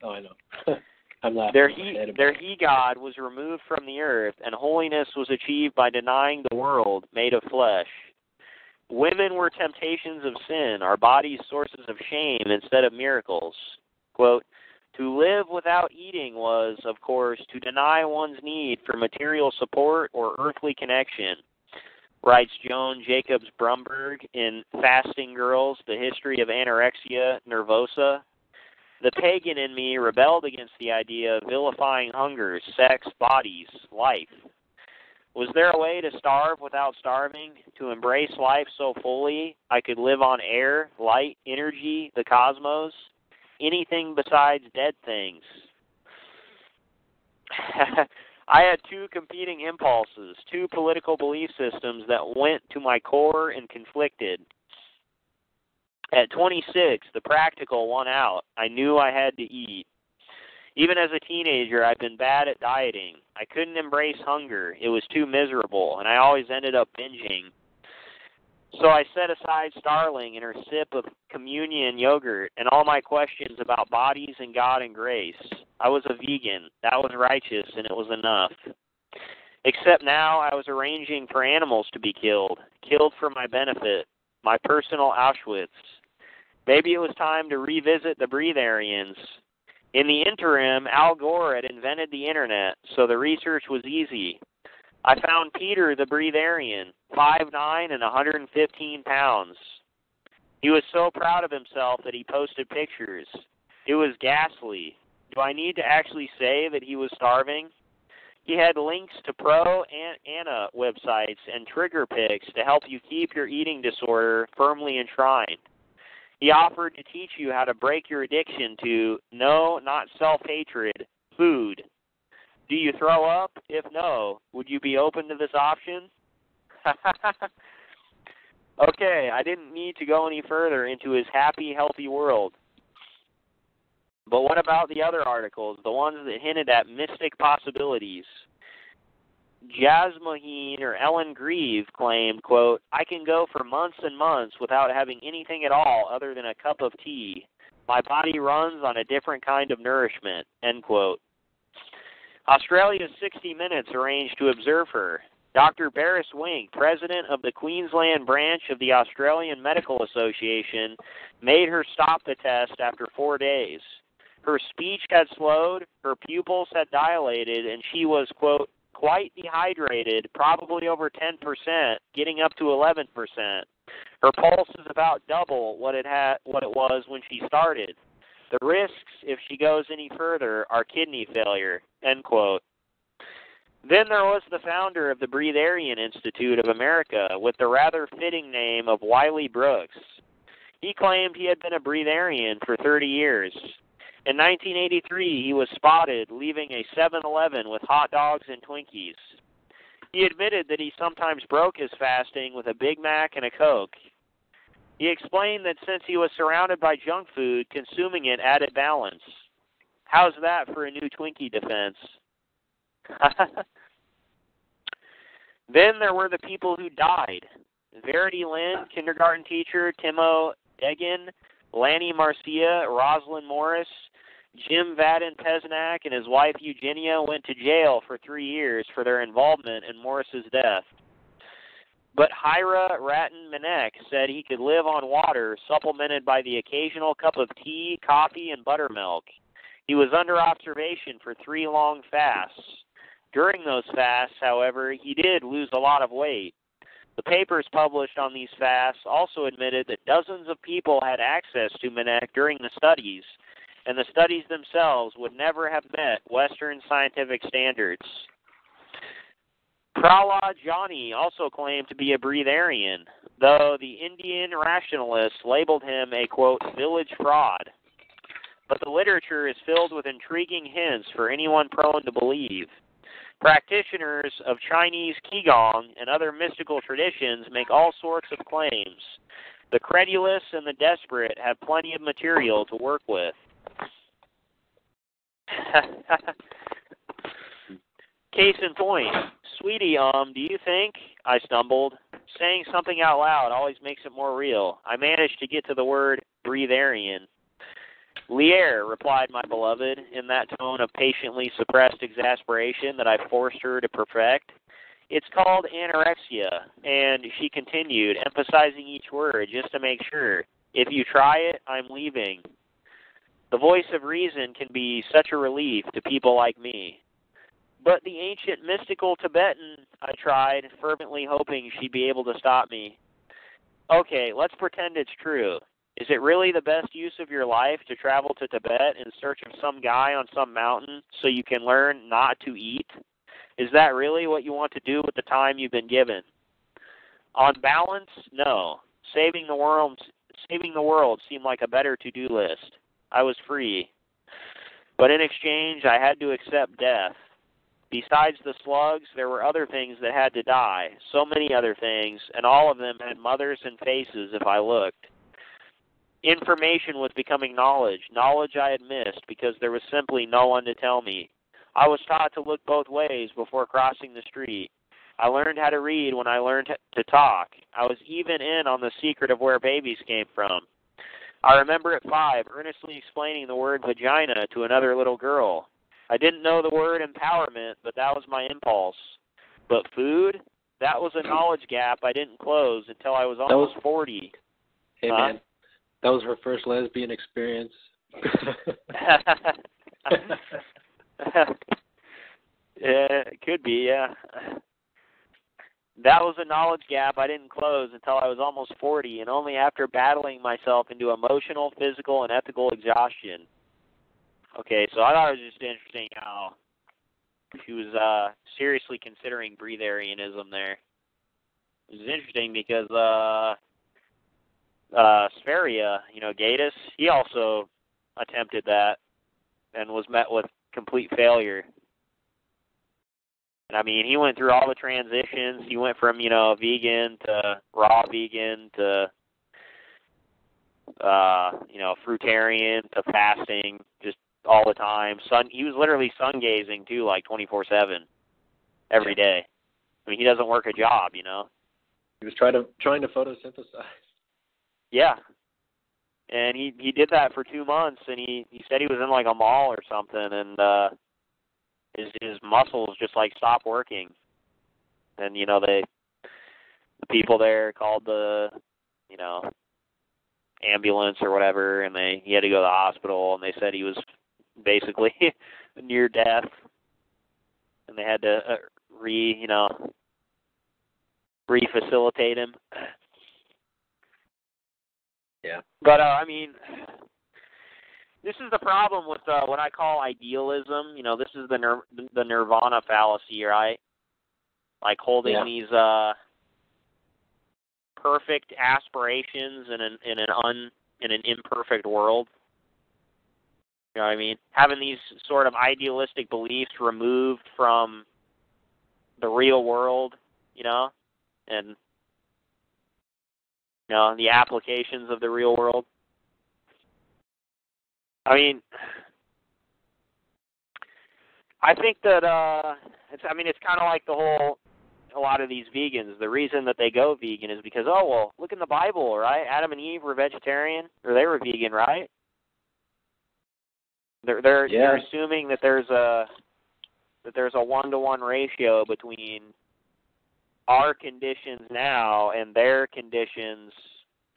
Oh, I know. I'm laughing. Their he-god was removed from the earth, and holiness was achieved by denying the world made of flesh. Women were temptations of sin, our bodies sources of shame instead of miracles. Quote, to live without eating was, of course, to deny one's need for material support or earthly connection, writes Joan Jacobs Brumberg in Fasting Girls, The History of Anorexia Nervosa. The pagan in me rebelled against the idea of vilifying hunger, sex, bodies, life. Was there a way to starve without starving, to embrace life so fully I could live on air, light, energy, the cosmos, anything besides dead things? I had two competing impulses, two political belief systems that went to my core and conflicted. At 26, the practical won out. I knew I had to eat. Even as a teenager, I'd been bad at dieting. I couldn't embrace hunger. It was too miserable, and I always ended up binging. So I set aside Starling and her sip of communion yogurt and all my questions about bodies and God and grace. I was a vegan. That was righteous, and it was enough. Except now I was arranging for animals to be killed for my benefit, my personal Auschwitz. Maybe it was time to revisit the breatharians. In the interim, Al Gore had invented the internet, so the research was easy. I found Peter the breatharian, 5'9" and 115 pounds. He was so proud of himself that he posted pictures. It was ghastly. Do I need to actually say that he was starving? He had links to pro-Anna websites and trigger pics to help you keep your eating disorder firmly enshrined. He offered to teach you how to break your addiction to, no, not self-hatred, food. Do you throw up? If no, would you be open to this option? Okay, I didn't need to go any further into his happy, healthy world. But what about the other articles, the ones that hinted at mystic possibilities? Jasmine or Ellen Grieve claimed, quote, I can go for months and months without having anything at all other than a cup of tea. My body runs on a different kind of nourishment, end quote. Australia's 60 Minutes arranged to observe her. Dr. Barris Wink, president of the Queensland branch of the Australian Medical Association, made her stop the test after 4 days. Her speech had slowed, her pupils had dilated, and she was, quote, quite dehydrated, probably over 10%, getting up to 11%. Her pulse is about double what it was when she started. The risks, if she goes any further, are kidney failure, end quote. Then there was the founder of the Breatharian Institute of America with the rather fitting name of Wiley Brooks. He claimed he had been a breatharian for 30 years. In 1983, he was spotted leaving a 7-Eleven with hot dogs and Twinkies. He admitted that he sometimes broke his fasting with a Big Mac and a Coke. He explained that since he was surrounded by junk food, consuming it added balance. How's that for a new Twinkie defense? Then there were the people who died. Verity Lynn, kindergarten teacher, Timo Egan, Lanny Marcia, Rosalind Morris, Jim Vadin Pesnak, and his wife Eugenia went to jail for 3 years for their involvement in Morris's death. But Hira Rattan Minek said he could live on water supplemented by the occasional cup of tea, coffee, and buttermilk. He was under observation for 3 long fasts. During those fasts, however, he did lose a lot of weight. The papers published on these fasts also admitted that dozens of people had access to Minek during the studies, and the studies themselves would never have met Western scientific standards. Prahlad Jani also claimed to be a breatharian, though the Indian rationalists labeled him a, quote, village fraud. But the literature is filled with intriguing hints for anyone prone to believe. Practitioners of Chinese Qigong and other mystical traditions make all sorts of claims. The credulous and the desperate have plenty of material to work with. Case in point, sweetie, do you think? I stumbled. Saying something out loud always makes it more real. I managed to get to the word breatharian. Lier, replied my beloved, in that tone of patiently suppressed exasperation that I forced her to perfect. It's called anorexia, and she continued, emphasizing each word just to make sure. If you try it, I'm leaving. The voice of reason can be such a relief to people like me. But the ancient mystical Tibetan, I tried, fervently hoping she'd be able to stop me. Okay, let's pretend it's true. Is it really the best use of your life to travel to Tibet in search of some guy on some mountain so you can learn not to eat? Is that really what you want to do with the time you've been given? On balance, no. Saving the world seemed like a better to-do list. I was free. But in exchange, I had to accept death. Besides the slugs, there were other things that had to die, so many other things, and all of them had mothers and faces if I looked. Information was becoming knowledge I had missed because there was simply no one to tell me. I was taught to look both ways before crossing the street. I learned how to read when I learned to talk. I was even in on the secret of where babies came from. I remember at 5 earnestly explaining the word vagina to another little girl. I didn't know the word empowerment, but that was my impulse. But food? That was a knowledge gap I didn't close until I was almost 40. Hey, man. That was her first lesbian experience. Yeah, it could be, yeah. That was a knowledge gap I didn't close until I was almost 40, and only after battling myself into emotional, physical, and ethical exhaustion. Okay, so I thought it was just interesting how she was seriously considering breatharianism there. It was interesting because Sferia, Gaius, he also attempted that and was met with complete failure. And I mean, he went through all the transitions. He went from, vegan to raw vegan to, fruitarian to fasting, just all the time. He was literally sun gazing too, like 24/7 every day. I mean, he doesn't work a job, He was trying to photosynthesize. Yeah. And he did that for 2 months, and he said he was in like a mall or something, and his muscles just like stopped working. And the people there called the ambulance or whatever, and he had to go to the hospital, and they said he was basically near death, and they had to refacilitate him. Yeah. But I mean, this is the problem with what I call idealism. This is the nirvana fallacy, right? Like holding these perfect aspirations in an imperfect world. You know what I mean? Having these sort of idealistic beliefs removed from the real world, and the applications of the real world. I mean, I think that it's kind of like a lot of these vegans. The reason that they go vegan is because, look in the Bible, right? Adam and Eve were vegetarian, or they were vegan, right? They're assuming that there's a 1-to-1 ratio between our conditions now and their conditions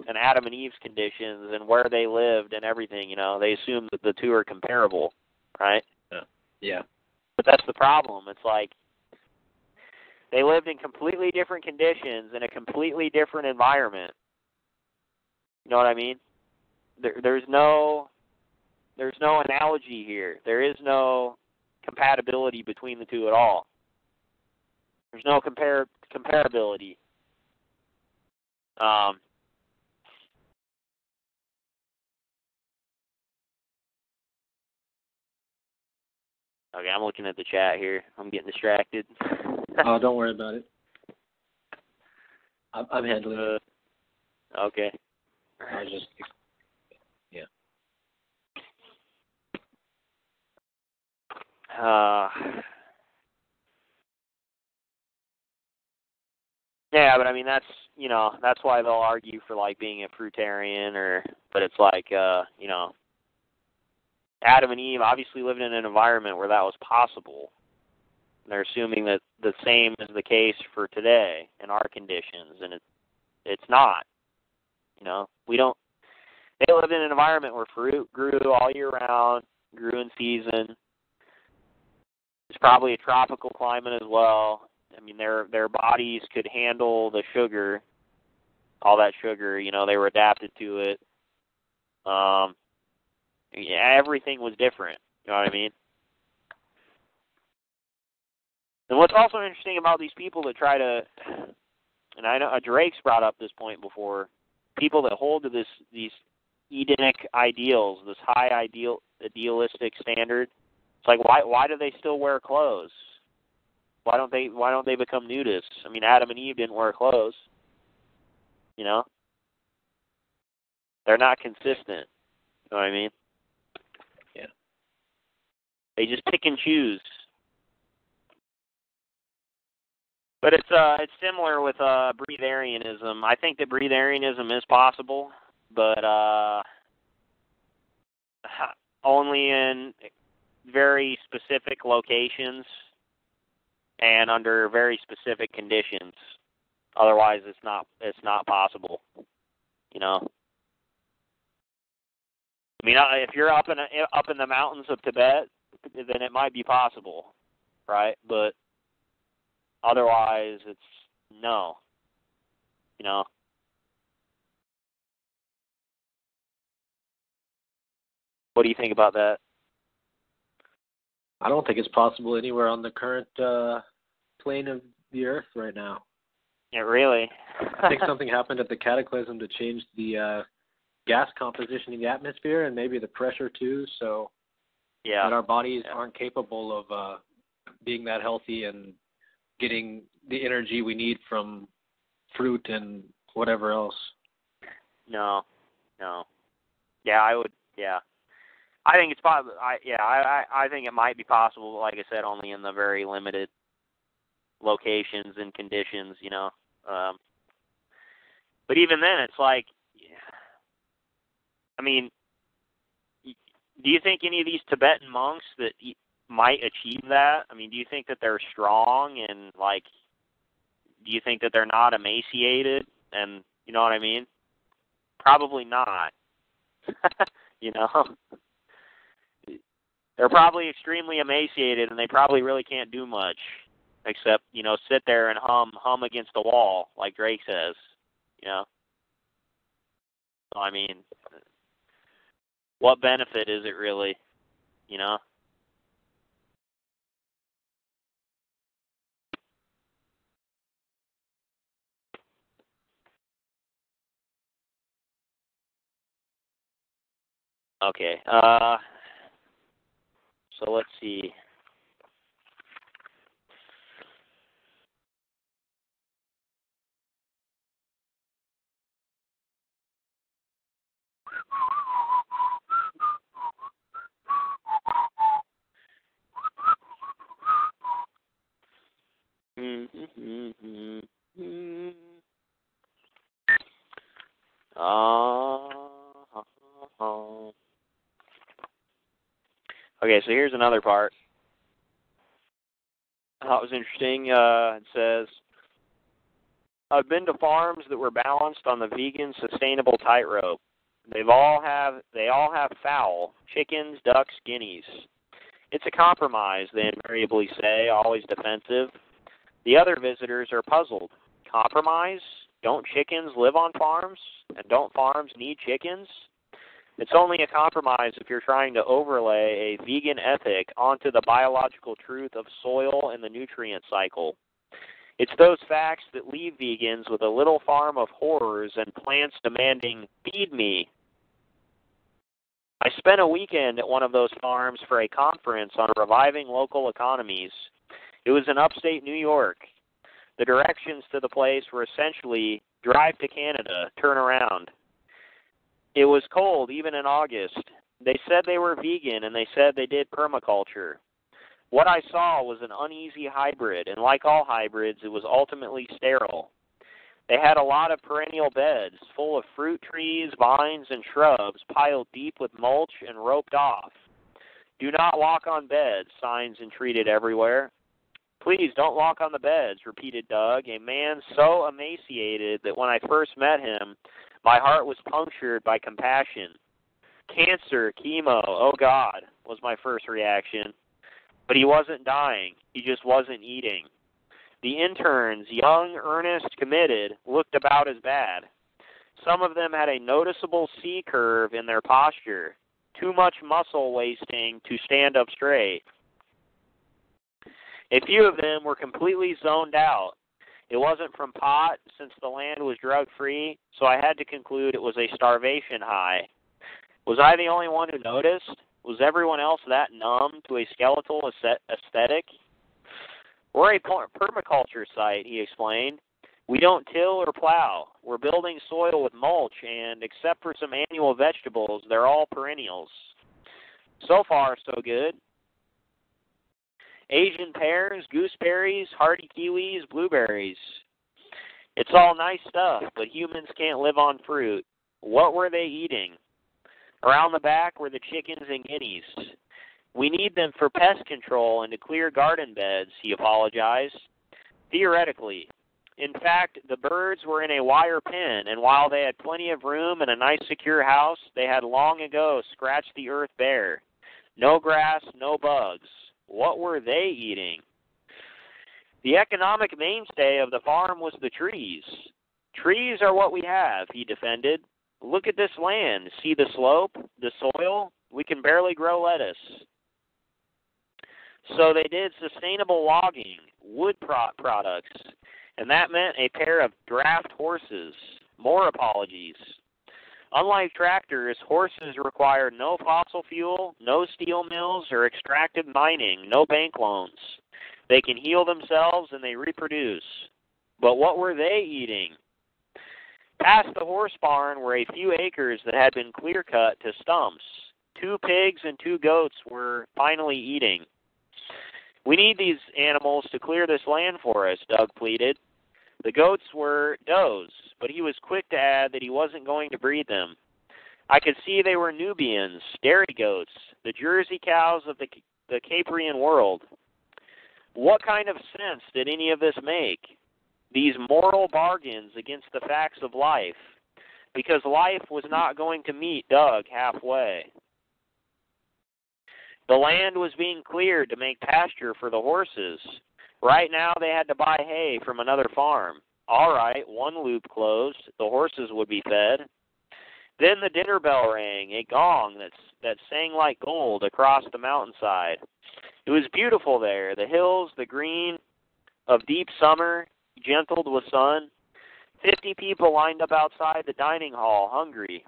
and Adam and Eve's conditions and where they lived and everything. They assume that the two are comparable, right? Yeah. But that's the problem. It's like they lived in completely different conditions in a completely different environment. You know what I mean? There's no analogy here. There is no compatibility between the two at all. There's no comparability. Okay, I'm looking at the chat here. I'm getting distracted. Oh, don't worry about it. I'm handling it. Okay. I was just, yeah. Yeah, but I mean that's why they'll argue for like being a fruitarian, but it's like Adam and Eve obviously lived in an environment where that was possible. And they're assuming that the same is the case for today in our conditions, and it's not. They lived in an environment where fruit grew all year round, grew in season. It's probably a tropical climate as well. I mean, their bodies could handle the sugar, all that sugar. They were adapted to it. Everything was different. You know what I mean? And what's also interesting about these people that try to, and I know Drake's brought up this point before, people that hold to these Edenic ideals, this high idealistic standard. It's like why do they still wear clothes? Why don't they become nudists? I mean, Adam and Eve didn't wear clothes. They're not consistent. You know what I mean? Yeah. They just pick and choose. But it's similar with breatharianism. I think that breatharianism is possible, but only in very specific locations and under very specific conditions. Otherwise, it's not possible. I mean, if you're up in the mountains of Tibet, then it might be possible, right? But otherwise, it's no. What do you think about that? I don't think it's possible anywhere on the current plane of the Earth right now. Yeah, really? I think something happened at the cataclysm to change the gas composition in the atmosphere and maybe the pressure too, so that our bodies aren't capable of being that healthy and getting the energy we need from fruit and whatever else. No. Yeah, I would. Yeah, I think it's possible. I think it might be possible. Like I said, only in the very limited locations and conditions. But even then, it's like, I mean, do you think any of these Tibetan monks that might achieve that? I mean, do you think that they're strong and like? Do you think that they're not emaciated? And you know what I mean? Probably not. They're probably extremely emaciated, and they probably really can't do much except, sit there and hum against the wall, like Drake says. So, I mean, what benefit is it really? Okay. So let's see. Okay, so here's another part. I thought it was interesting. It says, I've been to farms that were balanced on the vegan sustainable tightrope. They all have fowl, chickens, ducks, guineas. It's a compromise, they invariably say, always defensive. The other visitors are puzzled. Compromise? Don't chickens live on farms? And don't farms need chickens? It's only a compromise if you're trying to overlay a vegan ethic onto the biological truth of soil and the nutrient cycle. It's those facts that leave vegans with a little farm of horrors and plants demanding, feed me. I spent a weekend at one of those farms for a conference on reviving local economies. It was in upstate New York. The directions to the place were essentially, drive to Canada, turn around. It was cold, even in August. They said they were vegan, and they said they did permaculture. What I saw was an uneasy hybrid, and like all hybrids, it was ultimately sterile. They had a lot of perennial beds, full of fruit trees, vines, and shrubs, piled deep with mulch and roped off. Do not walk on beds, signs entreated everywhere. Please don't walk on the beds, repeated Doug, a man so emaciated that when I first met him, my heart was punctured by compassion. Cancer, chemo, oh God, was my first reaction. But he wasn't dying. He just wasn't eating. The interns, young, earnest, committed, looked about as bad. Some of them had a noticeable C curve in their posture, too much muscle wasting to stand up straight. A few of them were completely zoned out. It wasn't from pot, since the land was drug-free, so I had to conclude it was a starvation high. Was I the only one who noticed? Was everyone else that numb to a skeletal aesthetic? We're a permaculture site, he explained. We don't till or plow. We're building soil with mulch, and except for some annual vegetables, they're all perennials. So far, so good. Asian pears, gooseberries, hardy kiwis, blueberries. It's all nice stuff, but humans can't live on fruit. What were they eating? Around the back were the chickens and guineas. We need them for pest control and to clear garden beds, he apologized. Theoretically. In fact, the birds were in a wire pen, and while they had plenty of room and a nice secure house, they had long ago scratched the earth bare. No grass, no bugs. What were they eating? The economic mainstay of the farm was the trees. Trees are what we have, he defended. Look at this land. See the slope, the soil? We can barely grow lettuce. So they did sustainable logging, wood products, and that meant a pair of draft horses. More apologies. Unlike tractors, horses require no fossil fuel, no steel mills or extractive mining, no bank loans. They can heal themselves and they reproduce. But what were they eating? Past the horse barn were a few acres that had been clear-cut to stumps. 2 pigs and 2 goats were finally eating. We need these animals to clear this land for us, Doug pleaded. The goats were does, but he was quick to add that he wasn't going to breed them. I could see they were Nubians, dairy goats, the Jersey cows of the Caprian world. What kind of sense did any of this make? These moral bargains against the facts of life, because life was not going to meet Doug halfway. The land was being cleared to make pasture for the horses. Right now they had to buy hay from another farm. All right, one loop closed. The horses would be fed. Then the dinner bell rang, a gong that sang like gold across the mountainside. It was beautiful there, the hills, the green of deep summer, gentled with sun. 50 people lined up outside the dining hall, hungry.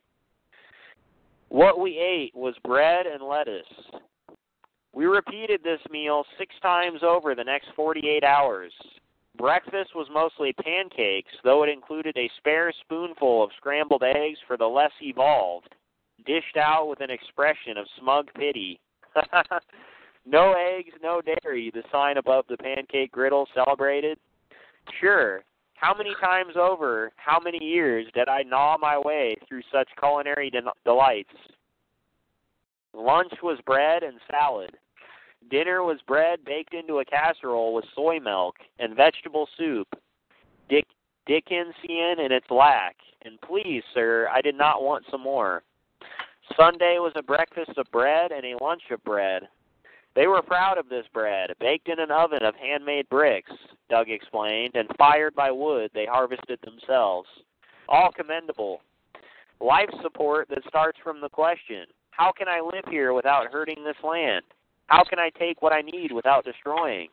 What we ate was bread and lettuce. We repeated this meal 6 times over the next 48 hours. Breakfast was mostly pancakes, though it included a spare spoonful of scrambled eggs for the less evolved, dished out with an expression of smug pity. No eggs, no dairy, the sign above the pancake griddle celebrated. Sure, how many times over, how many years did I gnaw my way through such culinary delights? Lunch was bread and salad. Dinner was bread baked into a casserole with soy milk and vegetable soup, Dickensian in its lack. And please, sir, I did not want some more. Sunday was a breakfast of bread and a lunch of bread. They were proud of this bread, baked in an oven of handmade bricks, Doug explained, and fired by wood they harvested themselves. All commendable. Life support that starts from the question, how can I live here without hurting this land? How can I take what I need without destroying?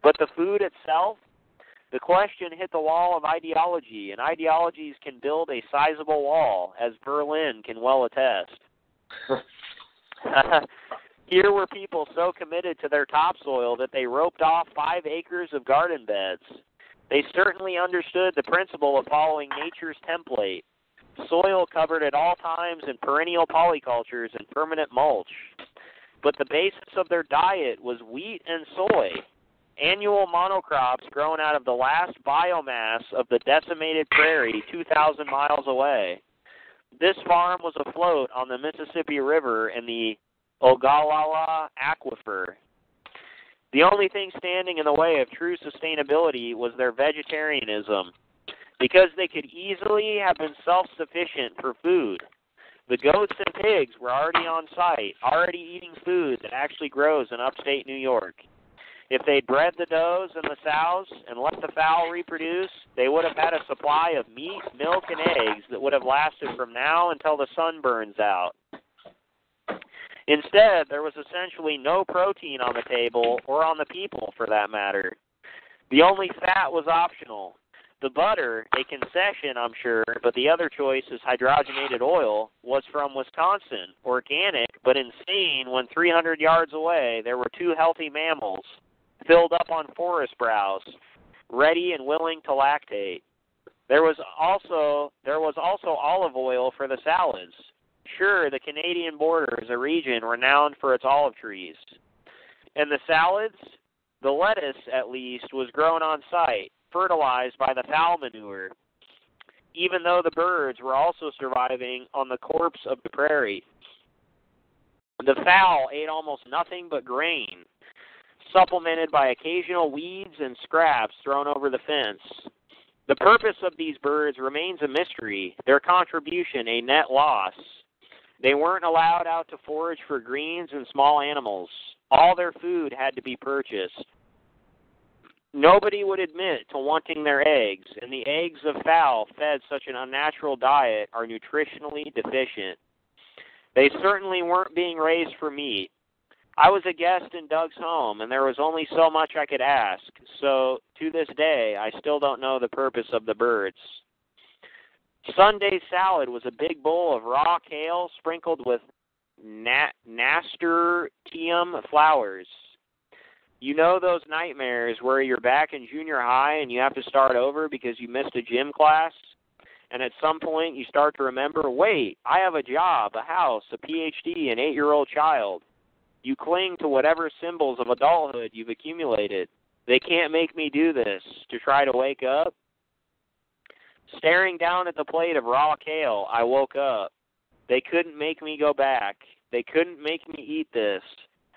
But the food itself? The question hit the wall of ideology, and ideologies can build a sizable wall, as Berlin can well attest. Here were people so committed to their topsoil that they roped off 5 acres of garden beds. They certainly understood the principle of following nature's template, soil covered at all times in perennial polycultures and permanent mulch. But the basis of their diet was wheat and soy, annual monocrops grown out of the last biomass of the decimated prairie 2,000 miles away. This farm was afloat on the Mississippi River and the Ogallala Aquifer. The only thing standing in the way of true sustainability was their vegetarianism, because they could easily have been self-sufficient for food. The goats and pigs were already on site, already eating food that actually grows in upstate New York. If they'd bred the does and the sows and let the fowl reproduce, they would have had a supply of meat, milk, and eggs that would have lasted from now until the sun burns out. Instead, there was essentially no protein on the table, or on the people for that matter. The only fat was optional. The butter, a concession, I'm sure, but the other choice is hydrogenated oil, was from Wisconsin, organic but insane when 300 yards away there were 2 healthy mammals, filled up on forest browse, ready and willing to lactate. There was also olive oil for the salads. Sure, the Canadian border is a region renowned for its olive trees. And the salads? The lettuce, at least, was grown on site, fertilized by the fowl manure, even though the birds were also surviving on the corpse of the prairie. The fowl ate almost nothing but grain, supplemented by occasional weeds and scraps thrown over the fence. The purpose of these birds remains a mystery, their contribution a net loss. They weren't allowed out to forage for greens and small animals. All their food had to be purchased. Nobody would admit to wanting their eggs, and the eggs of fowl fed such an unnatural diet are nutritionally deficient. They certainly weren't being raised for meat. I was a guest in Doug's home, and there was only so much I could ask, so to this day I still don't know the purpose of the birds. Sunday's salad was a big bowl of raw kale sprinkled with nasturtium flowers. You know those nightmares where you're back in junior high and you have to start over because you missed a gym class? And at some point you start to remember, wait, I have a job, a house, a PhD, an 8-year-old child. You cling to whatever symbols of adulthood you've accumulated. They can't make me do this. To try to wake up? Staring down at the plate of raw kale, I woke up. They couldn't make me go back. They couldn't make me eat this.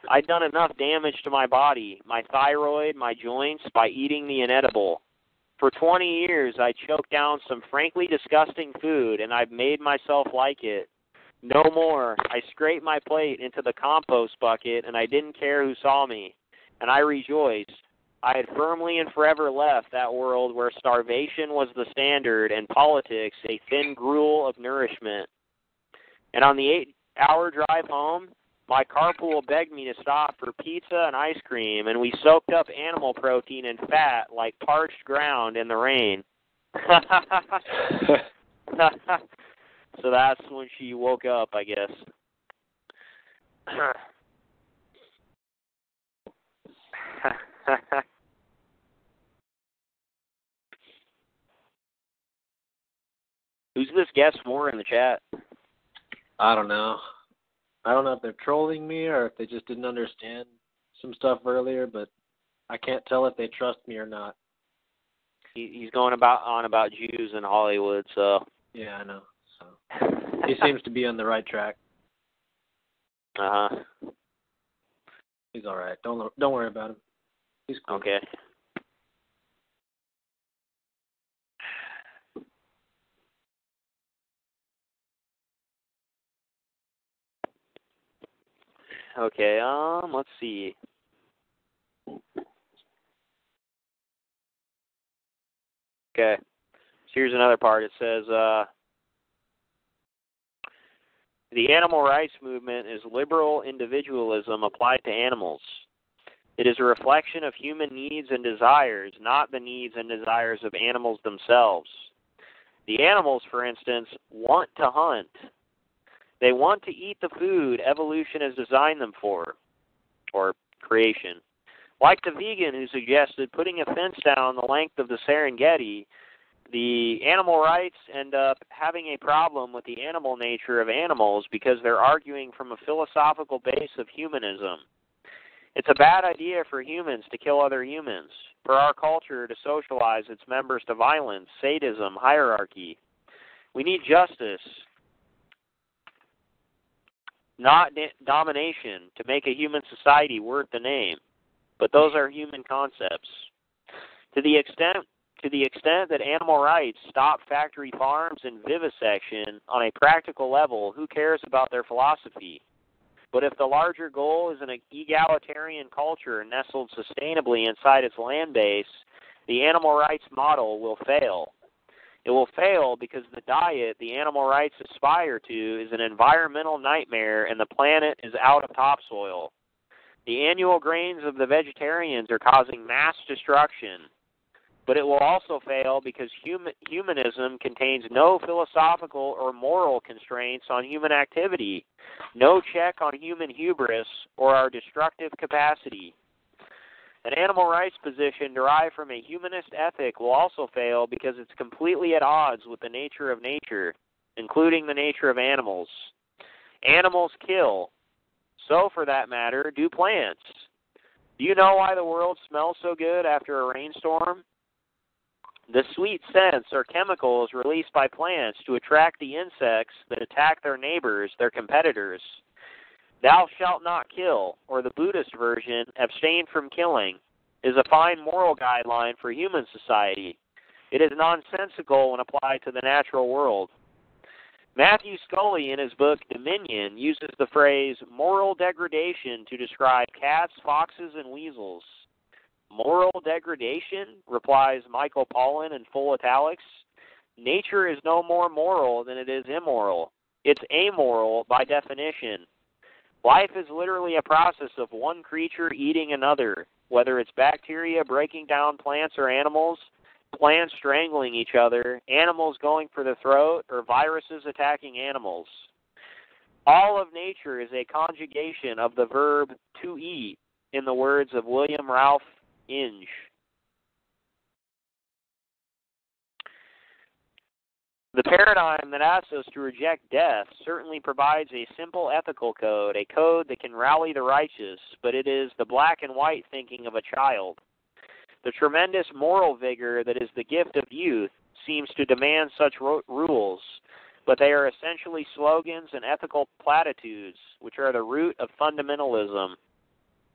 I'd done enough damage to my body, my thyroid, my joints, by eating the inedible. For 20 years, I choked down some frankly disgusting food, and I've made myself like it. No more. I scraped my plate into the compost bucket, and I didn't care who saw me. And I rejoiced. I had firmly and forever left that world where starvation was the standard and politics a thin gruel of nourishment. And on the 8-hour drive home, my carpool begged me to stop for pizza and ice cream, and we soaked up animal protein and fat like parched ground in the rain. So that's when she woke up, I guess. Who's this guest for in the chat? I don't know. I don't know if they're trolling me or if they just didn't understand some stuff earlier, but I can't tell if they trust me or not. He's going on about Jews in Hollywood, so. Yeah, I know. So he seems to be on the right track. He's all right. Don't worry about him. He's cool. Okay. Okay. Let's see. Okay. So here's another part. It says, the animal rights movement is liberal individualism applied to animals. It is a reflection of human needs and desires, not the needs and desires of animals themselves. The animals, for instance, want to hunt. They want to eat the food evolution has designed them for, or creation. Like the vegan who suggested putting a fence down the length of the Serengeti, the animal rights end up having a problem with the animal nature of animals because they're arguing from a philosophical base of humanism. It's a bad idea for humans to kill other humans, for our culture to socialize its members to violence, sadism, hierarchy. We need justice, not domination, to make a human society worth the name. But those are human concepts. To the extent that animal rights stop factory farms and vivisection on a practical level, who cares about their philosophy? But if the larger goal is an egalitarian culture nestled sustainably inside its land base, the animal rights model will fail. It will fail because the diet the animal rights aspire to is an environmental nightmare and the planet is out of topsoil. The annual grains of the vegetarians are causing mass destruction. But it will also fail because humanism contains no philosophical or moral constraints on human activity, no check on human hubris or our destructive capacity. An animal rights position derived from a humanist ethic will also fail because it's completely at odds with the nature of nature, including the nature of animals. Animals kill. So, for that matter, do plants. Do you know why the world smells so good after a rainstorm? The sweet scents are chemicals released by plants to attract the insects that attack their neighbors, their competitors. Thou shalt not kill, or the Buddhist version, abstain from killing, is a fine moral guideline for human society. It is nonsensical when applied to the natural world. Matthew Scully, in his book Dominion, uses the phrase moral degradation to describe cats, foxes, and weasels. Moral degradation, replies Michael Pollan in full italics. Nature is no more moral than it is immoral. It's amoral by definition. Life is literally a process of one creature eating another, whether it's bacteria breaking down plants or animals, plants strangling each other, animals going for the throat, or viruses attacking animals. All of nature is a conjugation of the verb to eat, in the words of William Ralph Inge. The paradigm that asks us to reject death certainly provides a simple ethical code, a code that can rally the righteous, but it is the black and white thinking of a child. The tremendous moral vigor that is the gift of youth seems to demand such rules, but they are essentially slogans and ethical platitudes, which are the root of fundamentalism.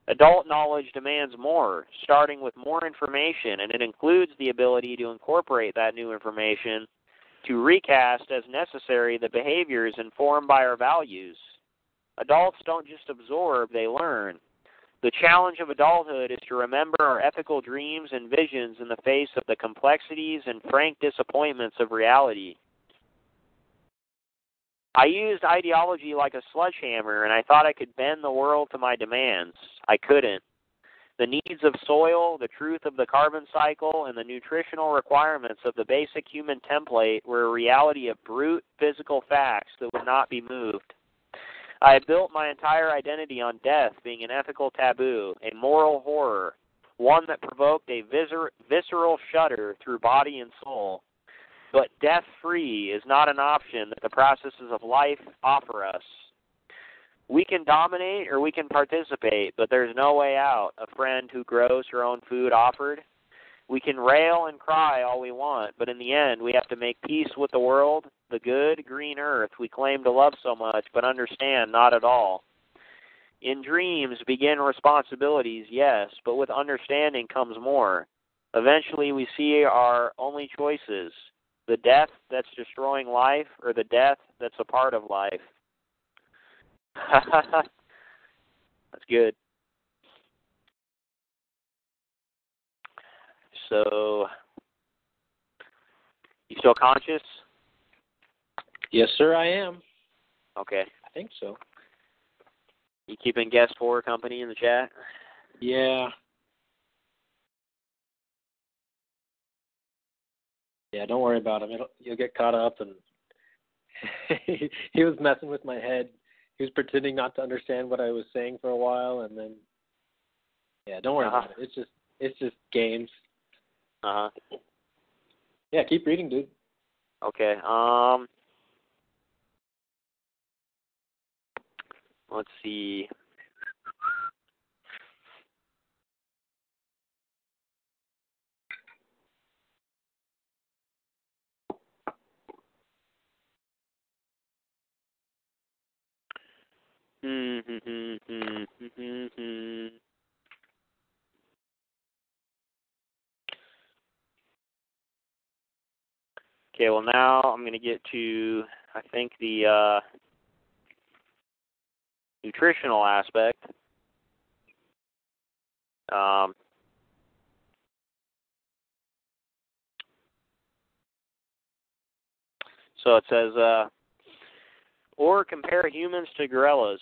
Adult knowledge demands more, starting with more information, and it includes the ability to incorporate that new information to recast as necessary the behaviors informed by our values. Adults don't just absorb, they learn. The challenge of adulthood is to remember our ethical dreams and visions in the face of the complexities and frank disappointments of reality. I used ideology like a sledgehammer, and I thought I could bend the world to my demands. I couldn't. The needs of soil, the truth of the carbon cycle, and the nutritional requirements of the basic human template were a reality of brute physical facts that would not be moved. I had built my entire identity on death being an ethical taboo, a moral horror. one that provoked a visceral shudder through body and soul. But death-free is not an option that the processes of life offer us. We can dominate or we can participate, but there's no way out, a friend who grows her own food offered. We can rail and cry all we want, but in the end we have to make peace with the world, the good, green earth we claim to love so much but understand not at all. In dreams begin responsibilities, yes, but with understanding comes more. Eventually we see our only choices, the death that's destroying life or the death that's a part of life. That's good. So, you still conscious? Yes, sir, I am. Okay. I think so. You keeping guest 4 company in the chat? Yeah. Yeah, don't worry about him. You'll get caught up. And he was messing with my head. He was pretending not to understand what I was saying for a while, and then, yeah, don't worry about it. It's just games. Yeah, keep reading, dude. Okay. Let's see. Okay, well now I'm going to get to, I think, the nutritional aspect. So it says, or compare humans to gorillas.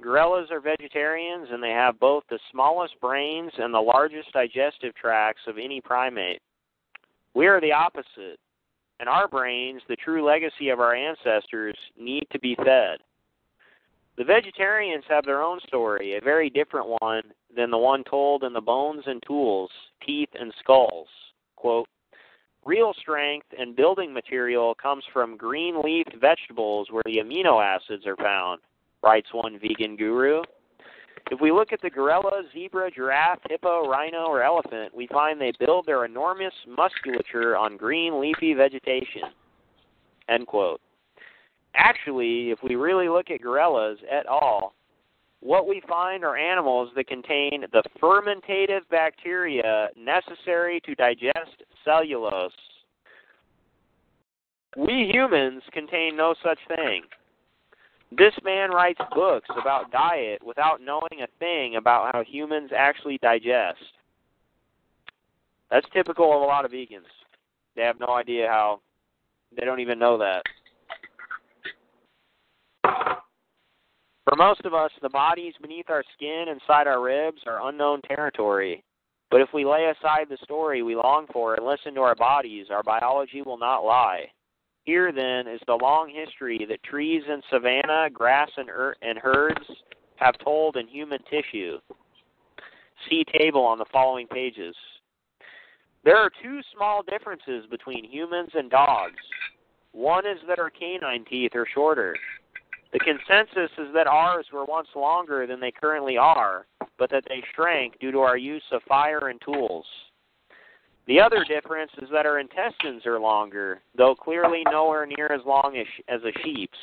Gorillas are vegetarians, and they have both the smallest brains and the largest digestive tracts of any primate. We are the opposite, and our brains, the true legacy of our ancestors, need to be fed. The vegetarians have their own story, a very different one than the one told in the Bones and Tools, Teeth and Skulls. Quote, real strength and building material comes from green-leafed vegetables where the amino acids are found, writes one vegan guru. If we look at the gorilla, zebra, giraffe, hippo, rhino, or elephant, we find they build their enormous musculature on green leafy vegetation. End quote. Actually, if we really look at gorillas at all, what we find are animals that contain the fermentative bacteria necessary to digest cellulose. We humans contain no such thing. This man writes books about diet without knowing a thing about how humans actually digest. That's typical of a lot of vegans. They have no idea how. They don't even know that. For most of us, the bodies beneath our skin, inside our ribs, are unknown territory. But if we lay aside the story we long for and listen to our bodies, our biology will not lie. Here, then, is the long history that trees in savanna, grass, and herds have told in human tissue. See table on the following pages. There are 2 small differences between humans and dogs. One is that our canine teeth are shorter. The consensus is that ours were once longer than they currently are, but that they shrank due to our use of fire and tools. The other difference is that our intestines are longer, though clearly nowhere near as long as a sheep's.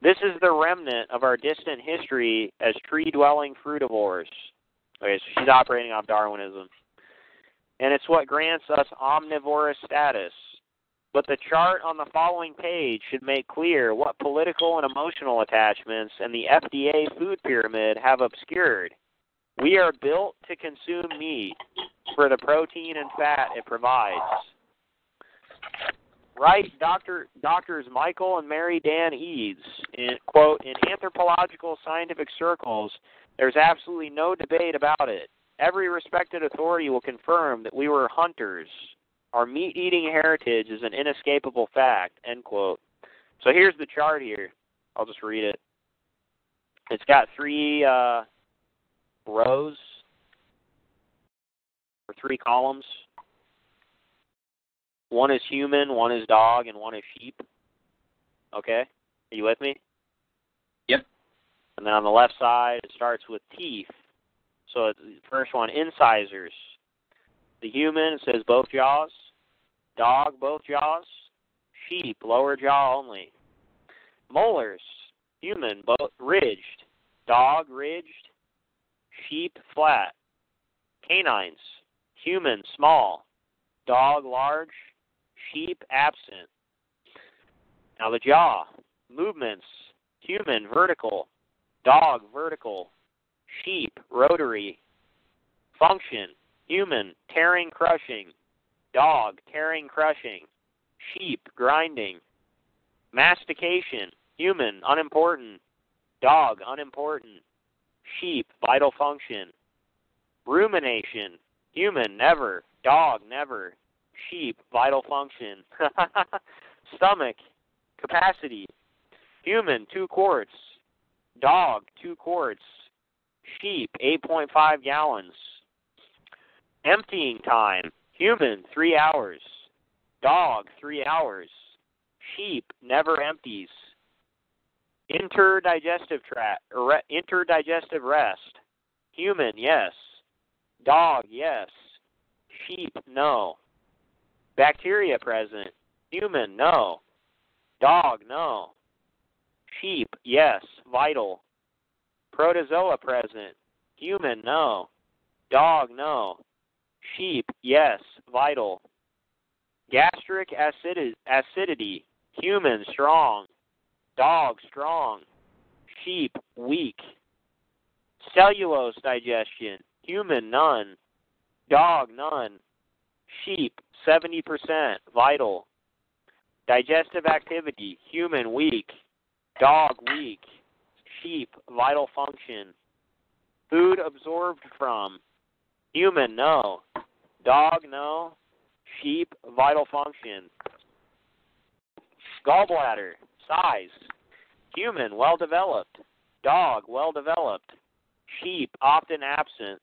This is the remnant of our distant history as tree-dwelling frugivores. Okay, so she's operating off Darwinism. And it's what grants us omnivorous status. But the chart on the following page should make clear what political and emotional attachments and the FDA food pyramid have obscured. We are built to consume meat for the protein and fat it provides. Right, Doctors Michael and Mary Dan Eads, quote, in anthropological scientific circles, there's absolutely no debate about it. Every respected authority will confirm that we were hunters. Our meat-eating heritage is an inescapable fact, end quote. So here's the chart here. I'll just read it. It's got 3 rows. or 3 columns. One is human, one is dog, and one is sheep. Okay? Are you with me? Yep. And then on the left side, it starts with teeth. So the first one, incisors. The human, it says both jaws. Dog, both jaws. Sheep, lower jaw only. Molars, human, both ridged. Dog, ridged. Sheep, flat. Canines, human, small. Dog, large. Sheep, absent. Now the jaw, movements, human, vertical. Dog, vertical. Sheep, rotary. Function, human, tearing, crushing. Dog, tearing, crushing. Sheep, grinding. Mastication, human, unimportant. Dog, unimportant. Sheep, vital function. Rumination, human, never. Dog, never. Sheep, vital function. Stomach, capacity. Human, 2 quarts. Dog, 2 quarts. Sheep, 8.5 gallons. Emptying time, human, 3 hours. Dog, 3 hours. Sheep, never empties. Interdigestive rest. Human, yes. Dog, yes. Sheep, no. Bacteria present. Human, no. Dog, no. Sheep, yes. Vital. Protozoa present. Human, no. Dog, no. Sheep, yes. Vital. Gastric acidity. Human, strong. Dog, strong. Sheep, weak. Cellulose digestion. Human, none. Dog, none. Sheep, 70%. Vital. Digestive activity. Human, weak. Dog, weak. Sheep, vital function. Food absorbed from. Human, no. Dog, no. Sheep, vital function. Gallbladder, size. Human, well-developed. Dog, well-developed. Sheep, often absent.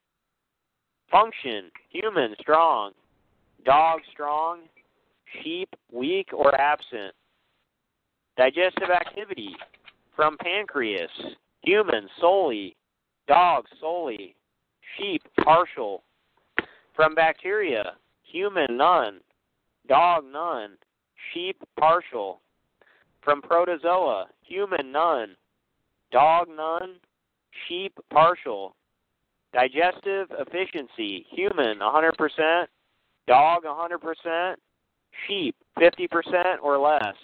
Function, human, strong. Dog, strong. Sheep, weak or absent. Digestive activity, from pancreas. Human, solely. Dog, solely. Sheep, partial. From bacteria. Human, none. Dog, none. Sheep, partial. From protozoa. Human, none. Dog, none. Sheep, partial. Digestive efficiency. Human, 100%. Dog, 100%. Sheep, 50% or less.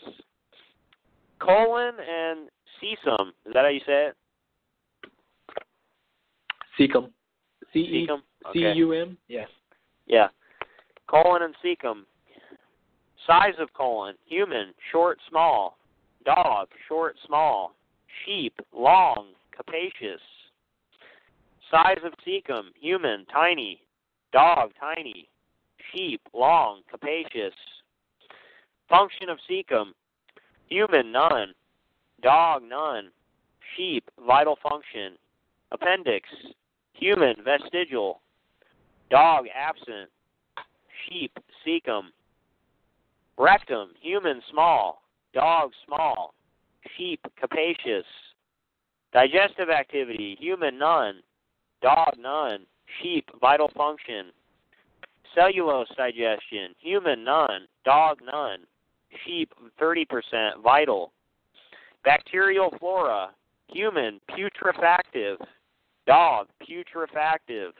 Colon and cecum. Is that how you say it? Cecum. Cecum? C-U-M? Yes. Yeah. Colon and cecum. Size of colon. Human, short, small. Dog, short, small. Sheep, long, capacious. Size of cecum. Human, tiny. Dog, tiny. Sheep, long, capacious. Function of cecum. Human, none. Dog, none. Sheep, vital function. Appendix. Human, vestigial. Dog, absent. Sheep, cecum. Rectum. Human, small. Dog, small. Sheep, capacious. Digestive activity. Human, none. Dog, none. Sheep, vital function. Cellulose digestion. Human, none. Dog, none. Sheep, 30%. Vital. Bacterial flora. Human, putrefactive. Dog, putrefactive.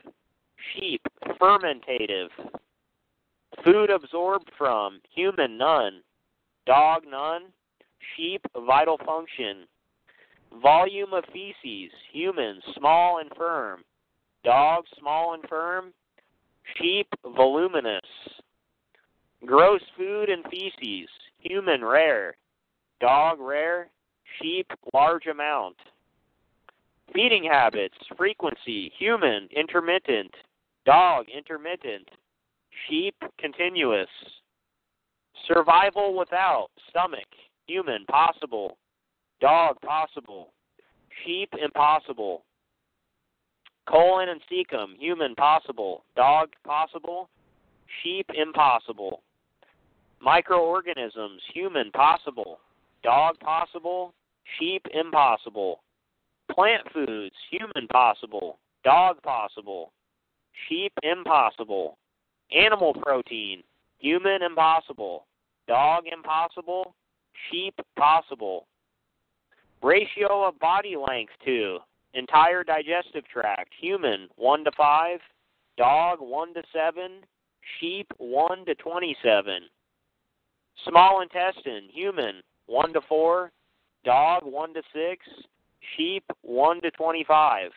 Sheep, fermentative. Food absorbed from. Human, none. Dog, none. Sheep, vital function. Volume of feces. Human, small and firm. Dog, small and firm. Sheep, voluminous. Gross food and feces. Human, rare. Dog, rare. Sheep, large amount. Feeding habits, frequency. Human, intermittent. Dog, intermittent. Sheep, continuous. Survival without. Stomach. Human, possible. Dog, possible. Sheep, impossible. Colon and cecum, human, possible. Dog, possible. Sheep, impossible. Microorganisms, human, possible. Dog, possible. Sheep, impossible. Plant foods, human, possible. Dog, possible. Sheep, impossible. Animal protein, human, impossible. Dog, impossible. Sheep, possible. Ratio of body length to entire digestive tract, human, 1 to 5. Dog, 1 to 7. Sheep, 1 to 27. Small intestine, human, 1 to 4. Dog, 1 to 6. Sheep, 1 to 25.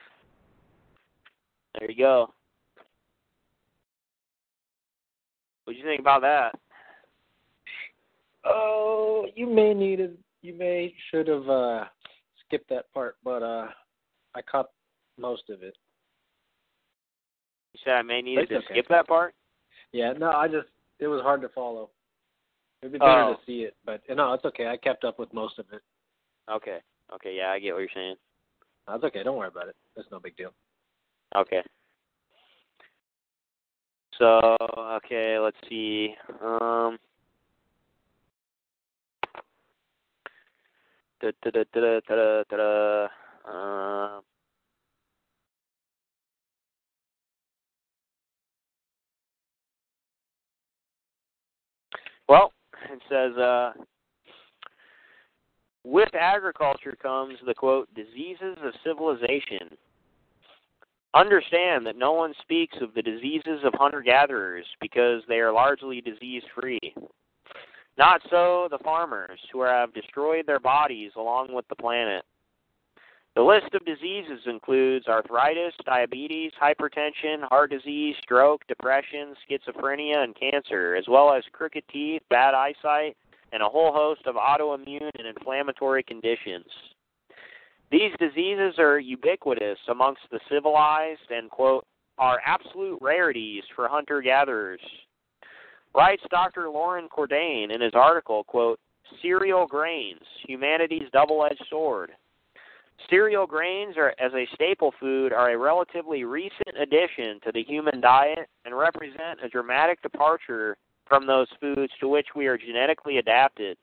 There you go. What do you think about that? Oh, you may should have skipped that part, but I caught most of it. You said I may need to skip that part? Yeah, no, it was hard to follow. It'd be better to see it, but no, it's okay. I kept up with most of it. Okay, yeah, I get what you're saying. That's okay. Don't worry about it. That's no big deal. Okay. So, okay, let's see. Well, it says, with agriculture comes the, quote, diseases of civilization. Understand that no one speaks of the diseases of hunter-gatherers because they are largely disease-free. Not so the farmers, who have destroyed their bodies along with the planet. The list of diseases includes arthritis, diabetes, hypertension, heart disease, stroke, depression, schizophrenia, and cancer, as well as crooked teeth, bad eyesight, and a whole host of autoimmune and inflammatory conditions. These diseases are ubiquitous amongst the civilized and, quote, are absolute rarities for hunter-gatherers. Writes Dr. Lauren Cordain in his article, quote, Cereal Grains, Humanity's Double-Edged Sword. Cereal grains as a staple food are a relatively recent addition to the human diet and represent a dramatic departure from those foods to which we are genetically adapted.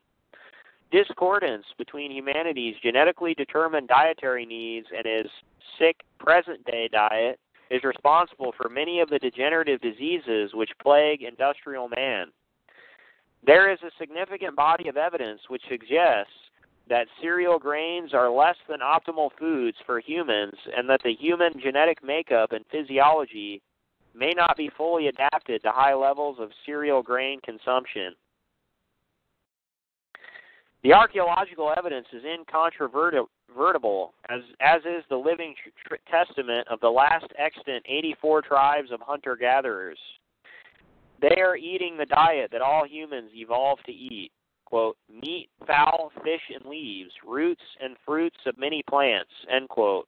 Discordance between humanity's genetically determined dietary needs and his sick present-day diet is responsible for many of the degenerative diseases which plague industrial man. There is a significant body of evidence which suggests that cereal grains are less than optimal foods for humans and that the human genetic makeup and physiology may not be fully adapted to high levels of cereal grain consumption. The archaeological evidence is incontrovertible, as is the living testament of the last extant 84 tribes of hunter-gatherers. They are eating the diet that all humans evolved to eat, quote, meat, fowl, fish, and leaves, roots and fruits of many plants, end quote.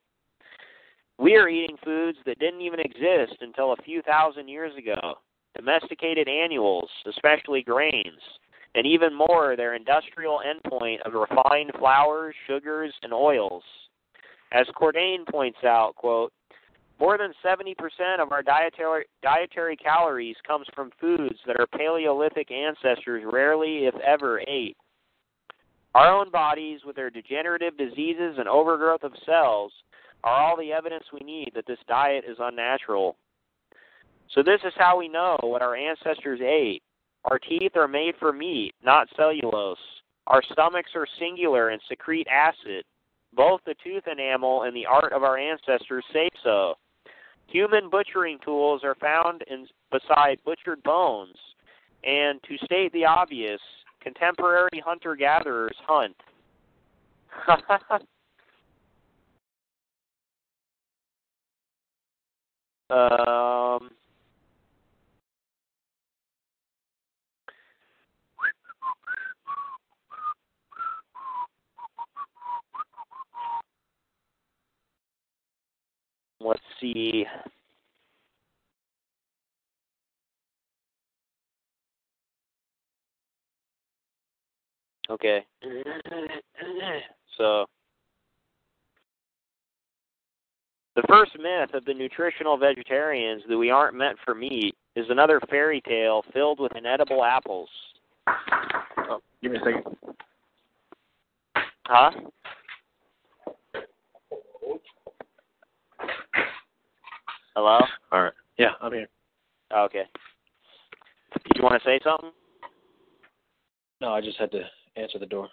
We are eating foods that didn't even exist until a few thousand years ago. Domesticated annuals, especially grains, and even more their industrial endpoint of refined flours, sugars, and oils. As Cordain points out, quote, more than 70% of our dietary calories comes from foods that our Paleolithic ancestors rarely, if ever, ate. Our own bodies, with their degenerative diseases and overgrowth of cells, are all the evidence we need that this diet is unnatural. So this is how we know what our ancestors ate. Our teeth are made for meat, not cellulose. Our stomachs are singular and secrete acid. Both the tooth enamel and the art of our ancestors say so. Human butchering tools are found beside butchered bones. And to state the obvious, contemporary hunter-gatherers hunt. Let's see. Okay. So, The first myth of the nutritional vegetarians that we aren't meant for meat is another fairy tale filled with inedible apples. Oh, give me a second. Huh? Hello? All right. Yeah, I'm here. Okay. Did you want to say something? No, I just had to answer the door.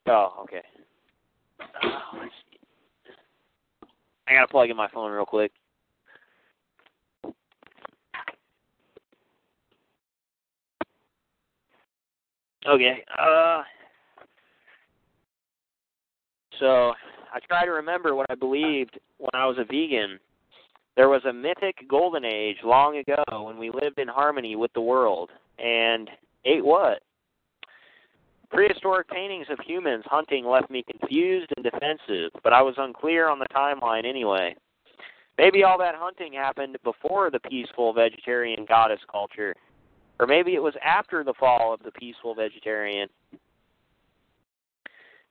Oh, okay. Let's see. I gotta plug in my phone real quick. Okay. So I try to remember what I believed when I was a vegan. There was a mythic golden age long ago when we lived in harmony with the world. And ate what? Prehistoric paintings of humans hunting left me confused and defensive, but I was unclear on the timeline anyway. Maybe all that hunting happened before the peaceful vegetarian goddess culture. Or maybe it was after the fall of the peaceful vegetarian.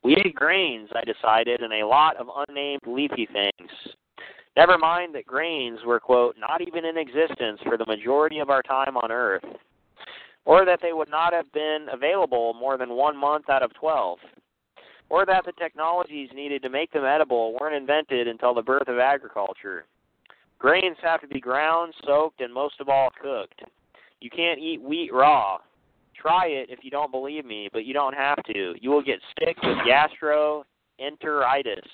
We ate grains, I decided, and a lot of unnamed leafy things. Never mind that grains were, quote, not even in existence for the majority of our time on Earth, or that they would not have been available more than 1 month out of 12, or that the technologies needed to make them edible weren't invented until the birth of agriculture. Grains have to be ground, soaked, and most of all cooked. You can't eat wheat raw. Try it if you don't believe me, but you don't have to. You will get sick with gastroenteritis.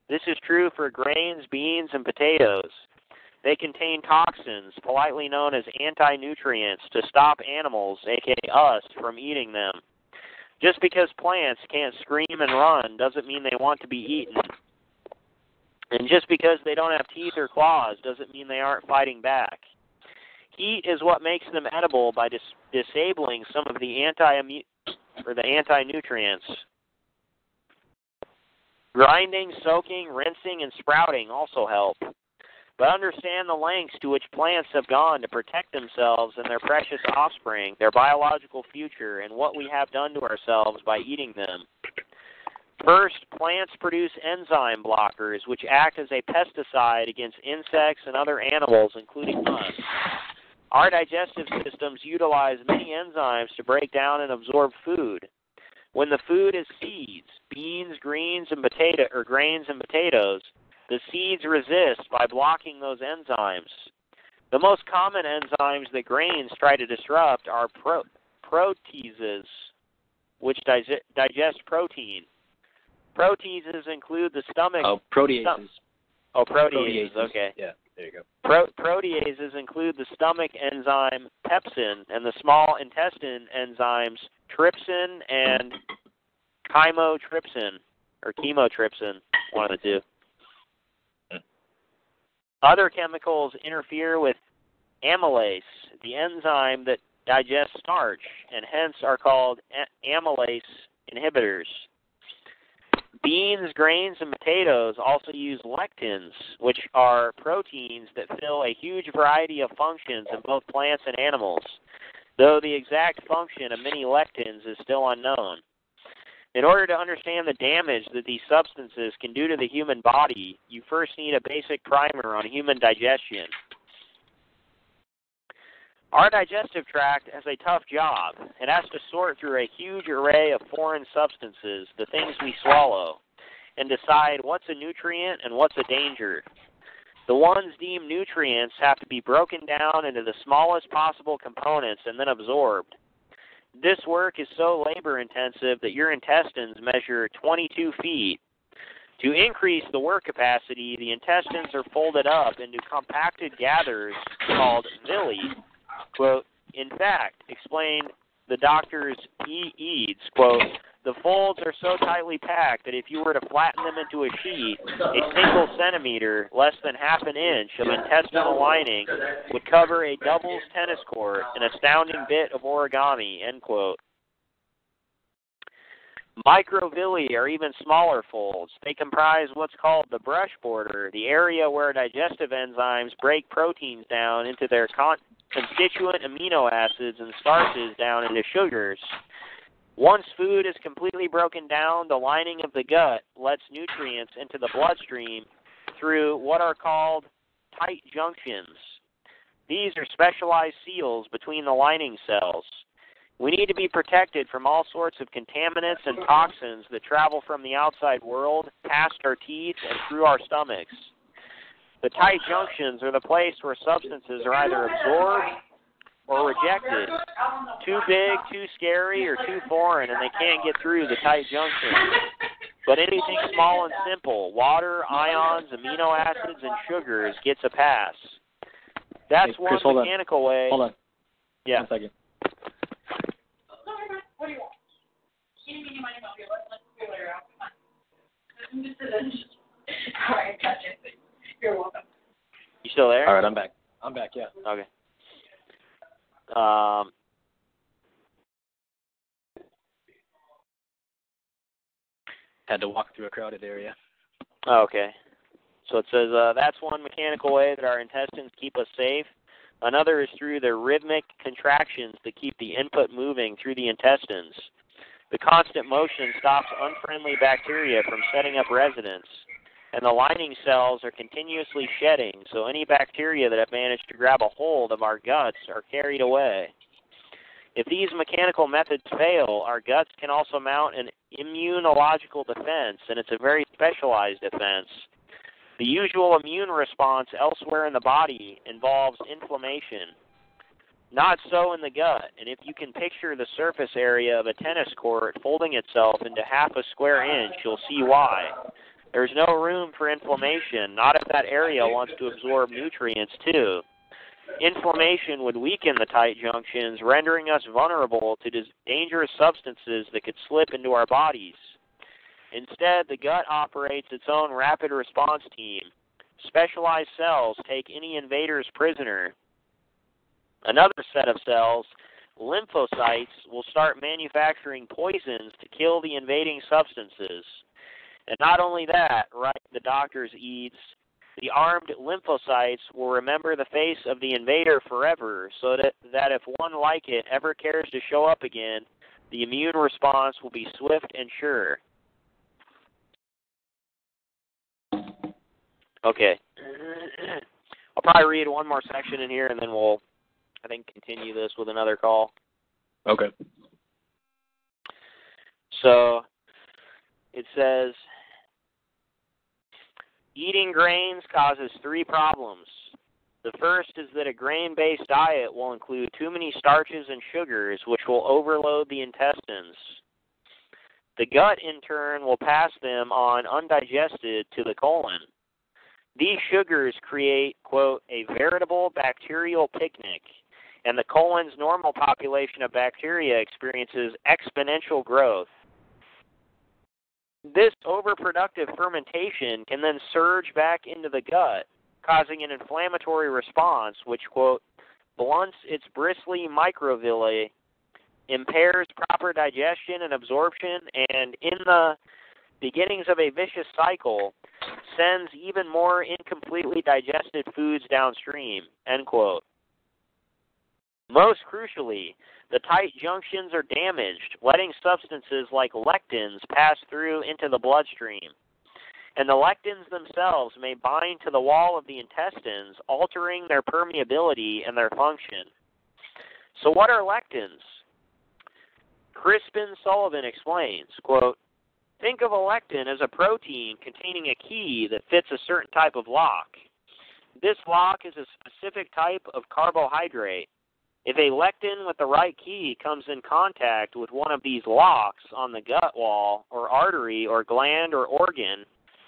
This is true for grains, beans, and potatoes. They contain toxins, politely known as anti-nutrients, to stop animals, aka us, from eating them. Just because plants can't scream and run doesn't mean they want to be eaten. And just because they don't have teeth or claws doesn't mean they aren't fighting back. Heat is what makes them edible by disabling some of the anti-nutrients. Grinding, soaking, rinsing, and sprouting also help. But understand the lengths to which plants have gone to protect themselves and their precious offspring, their biological future, and what we have done to ourselves by eating them. First, plants produce enzyme blockers, which act as a pesticide against insects and other animals, including us. Our digestive systems utilize many enzymes to break down and absorb food. When the food is seeds, beans, grains, and potatoes, the seeds resist by blocking those enzymes. The most common enzymes that grains try to disrupt are proteases, which digest protein. Proteases include the stomach... Oh, proteases. Proteases, okay. Yeah, there you go. Proteases include the stomach enzyme pepsin and the small intestine enzymes trypsin and chymotrypsin, or chemotrypsin, one of the two. Other chemicals interfere with amylase, the enzyme that digests starch, and hence are called amylase inhibitors. Beans, grains, and potatoes also use lectins, which are proteins that fill a huge variety of functions in both plants and animals, though the exact function of many lectins is still unknown. In order to understand the damage that these substances can do to the human body, you first need a basic primer on human digestion. Our digestive tract has a tough job. It has to sort through a huge array of foreign substances, the things we swallow, and decide what's a nutrient and what's a danger. The ones deemed nutrients have to be broken down into the smallest possible components and then absorbed. This work is so labor-intensive that your intestines measure 22 feet. To increase the work capacity, the intestines are folded up into compacted gathers called villi. Quote, in fact, explained the doctors Eads, quote, the folds are so tightly packed that if you were to flatten them into a sheet, a single centimeter, less than half an inch of intestinal lining would cover a doubles tennis court, an astounding bit of origami, end quote. Microvilli are even smaller folds. They comprise what's called the brush border, the area where digestive enzymes break proteins down into their constituent amino acids and starches down into sugars. Once food is completely broken down, the lining of the gut lets nutrients into the bloodstream through what are called tight junctions. These are specialized seals between the lining cells. We need to be protected from all sorts of contaminants and toxins that travel from the outside world, past our teeth, and through our stomachs. The tight junctions are the place where substances are either absorbed or rejected. Too big, too scary, or too foreign, and they can't get through the tight junctions. But anything small and simple, water, ions, amino acids, and sugars, gets a pass. That's hey, Chris, one mechanical way. Hold on. Yeah. 1 second. What do you want? Can you give me money? Let's figure it out. Come on. All right, gotcha. You're welcome. You still there? All right, I'm back. Yeah. Okay. Had to walk through a crowded area. Okay. So it says, that's one mechanical way that our intestines keep us safe. Another is through the rhythmic contractions that keep the input moving through the intestines. The constant motion stops unfriendly bacteria from setting up residence, and the lining cells are continuously shedding, so any bacteria that have managed to grab a hold of our guts are carried away. If these mechanical methods fail, our guts can also mount an immunological defense, and it's a very specialized defense. The usual immune response elsewhere in the body involves inflammation. Not so in the gut, and if you can picture the surface area of a tennis court folding itself into half a square inch, you'll see why. There's no room for inflammation, not if that area wants to absorb nutrients too. Inflammation would weaken the tight junctions, rendering us vulnerable to dangerous substances that could slip into our bodies. Instead, the gut operates its own rapid response team. Specialized cells take any invaders prisoner. Another set of cells, lymphocytes, will start manufacturing poisons to kill the invading substances. And not only that, right, the doctor's eads, the armed lymphocytes will remember the face of the invader forever, so that if one like it ever cares to show up again, the immune response will be swift and sure. Okay. I'll probably read one more section in here, and then we'll, I think, continue this with another call. Okay. So, it says, eating grains causes 3 problems. The first is that a grain-based diet will include too many starches and sugars, which will overload the intestines. The gut, in turn, will pass them on undigested to the colon. These sugars create, quote, a veritable bacterial picnic, and the colon's normal population of bacteria experiences exponential growth. This overproductive fermentation can then surge back into the gut, causing an inflammatory response which, quote, blunts its bristly microvilli, impairs proper digestion and absorption, and in the beginnings of a vicious cycle, sends even more incompletely digested foods downstream, end quote. Most crucially, the tight junctions are damaged, letting substances like lectins pass through into the bloodstream. And the lectins themselves may bind to the wall of the intestines, altering their permeability and their function. So what are lectins? Crispin Sullivan explains, quote, think of a lectin as a protein containing a key that fits a certain type of lock. This lock is a specific type of carbohydrate. If a lectin with the right key comes in contact with one of these locks on the gut wall or artery or gland or organ,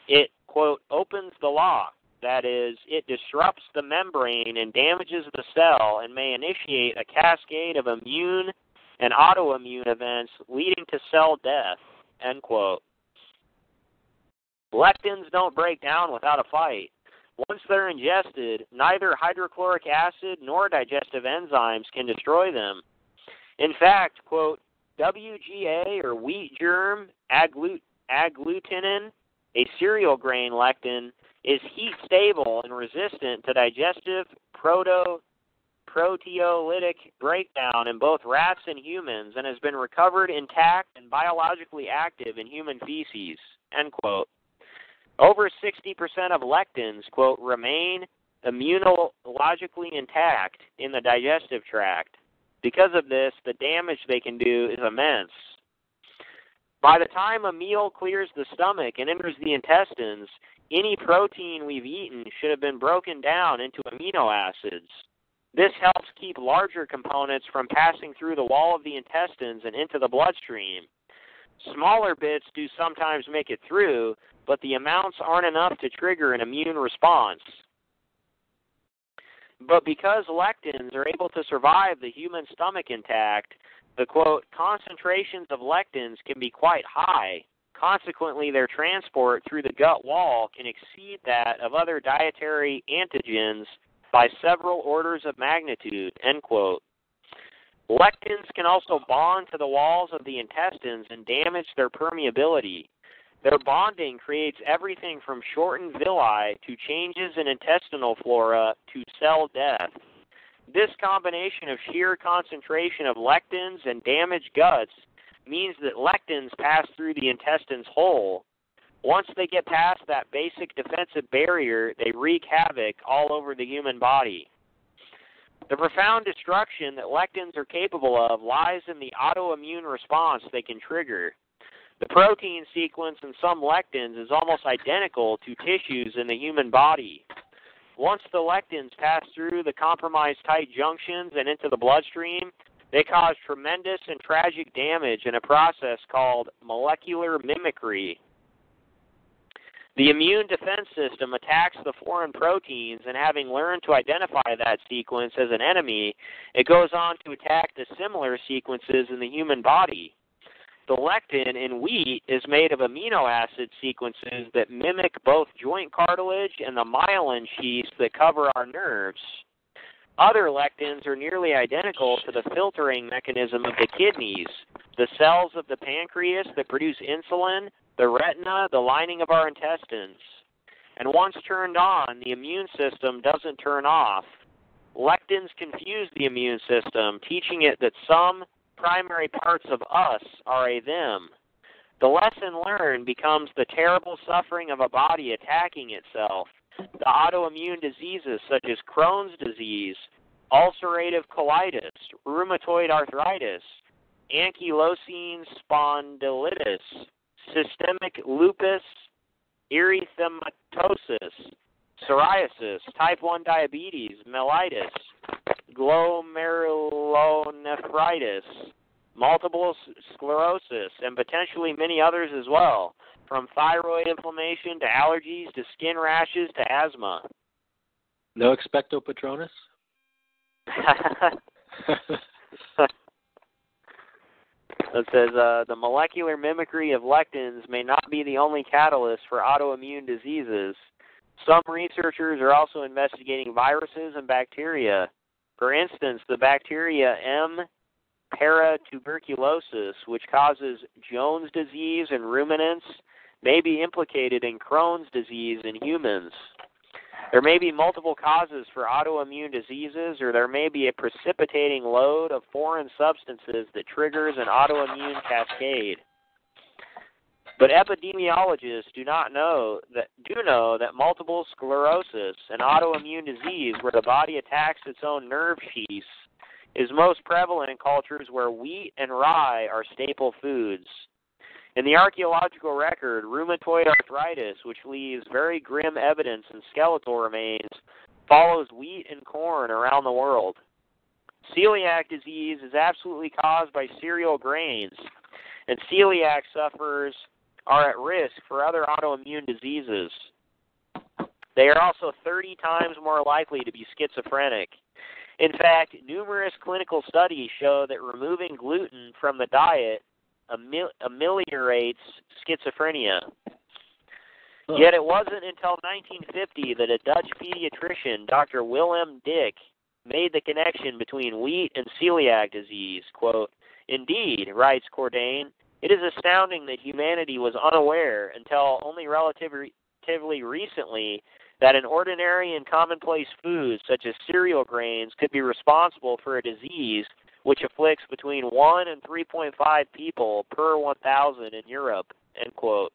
it, quote, opens the lock. That is, it disrupts the membrane and damages the cell and may initiate a cascade of immune and autoimmune events leading to cell death, end quote. Lectins don't break down without a fight. Once they're ingested, neither hydrochloric acid nor digestive enzymes can destroy them. In fact, quote, WGA or wheat germ agglutinin, a cereal grain lectin, is heat stable and resistant to digestive proteolytic breakdown in both rats and humans and has been recovered intact and biologically active in human feces, end quote. Over 60% of lectins, quote, remain immunologically intact in the digestive tract. Because of this, the damage they can do is immense. By the time a meal clears the stomach and enters the intestines, any protein we've eaten should have been broken down into amino acids. This helps keep larger components from passing through the wall of the intestines and into the bloodstream. Smaller bits do sometimes make it through, but the amounts aren't enough to trigger an immune response. But because lectins are able to survive the human stomach intact, the, quote, concentrations of lectins can be quite high. Consequently, their transport through the gut wall can exceed that of other dietary antigens by several orders of magnitude, end quote. Lectins can also bond to the walls of the intestines and damage their permeability. Their bonding creates everything from shortened villi to changes in intestinal flora to cell death. This combination of sheer concentration of lectins and damaged guts means that lectins pass through the intestines whole. Once they get past that basic defensive barrier, they wreak havoc all over the human body. The profound destruction that lectins are capable of lies in the autoimmune response they can trigger. The protein sequence in some lectins is almost identical to tissues in the human body. Once the lectins pass through the compromised tight junctions and into the bloodstream, they cause tremendous and tragic damage in a process called molecular mimicry. The immune defense system attacks the foreign proteins, and having learned to identify that sequence as an enemy, it goes on to attack the similar sequences in the human body. The lectin in wheat is made of amino acid sequences that mimic both joint cartilage and the myelin sheaths that cover our nerves. Other lectins are nearly identical to the filtering mechanism of the kidneys, the cells of the pancreas that produce insulin, the retina, the lining of our intestines. And once turned on, the immune system doesn't turn off. Lectins confuse the immune system, teaching it that some primary parts of us are a them. The lesson learned becomes the terrible suffering of a body attacking itself. The autoimmune diseases such as Crohn's disease, ulcerative colitis, rheumatoid arthritis, ankylosing spondylitis, systemic lupus, erythematosus, psoriasis, type 1 diabetes, mellitus, glomerulonephritis, multiple sclerosis, and potentially many others as well, from thyroid inflammation to allergies to skin rashes to asthma. No expecto patronus? It says, the molecular mimicry of lectins may not be the only catalyst for autoimmune diseases. Some researchers are also investigating viruses and bacteria. For instance, the bacteria M. paratuberculosis, which causes Jones disease in ruminants, may be implicated in Crohn's disease in humans. There may be multiple causes for autoimmune diseases, or there may be a precipitating load of foreign substances that triggers an autoimmune cascade. But epidemiologists do know that multiple sclerosis, an autoimmune disease where the body attacks its own nerve sheaths, is most prevalent in cultures where wheat and rye are staple foods. In the archaeological record, rheumatoid arthritis, which leaves very grim evidence in skeletal remains, follows wheat and corn around the world. Celiac disease is absolutely caused by cereal grains, and celiac sufferers are at risk for other autoimmune diseases. They are also 30 times more likely to be schizophrenic. In fact, numerous clinical studies show that removing gluten from the diet ameliorates schizophrenia. Yet it wasn't until 1950 that a Dutch pediatrician, Dr. Willem Dick, made the connection between wheat and celiac disease. Quote, "Indeed," writes Cordain, "it is astounding that humanity was unaware until only relatively recently that an ordinary and commonplace food such as cereal grains could be responsible for a disease which afflicts between 1 and 3.5 people per 1,000 in Europe," end quote.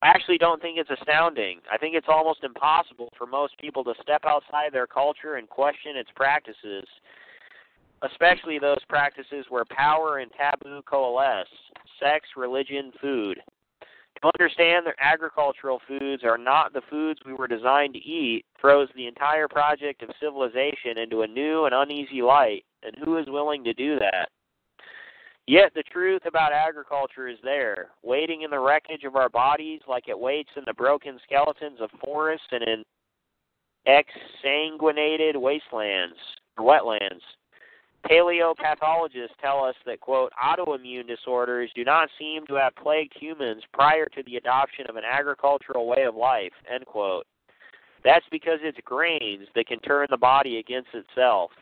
I actually don't think it's astounding. I think it's almost impossible for most people to step outside their culture and question its practices, especially those practices where power and taboo coalesce: sex, religion, food. To understand that agricultural foods are not the foods we were designed to eat throws the entire project of civilization into a new and uneasy light, and who is willing to do that? Yet the truth about agriculture is there, waiting in the wreckage of our bodies like it waits in the broken skeletons of forests and in exsanguinated wastelands or wetlands. Paleopathologists tell us that, quote, autoimmune disorders do not seem to have plagued humans prior to the adoption of an agricultural way of life, end quote. That's because it's grains that can turn the body against itself.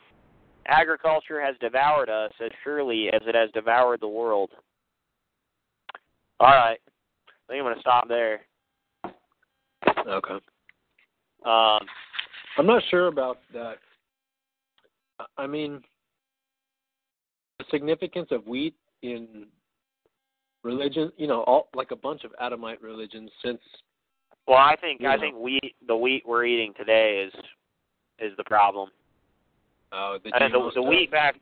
Agriculture has devoured us as surely as it has devoured the world. All right. I think I'm going to stop there. Okay. I'm not sure about that. I mean, the significance of wheat in religion, like a bunch of Adamite religions since. Well, I think the wheat we're eating today is the problem. The wheat back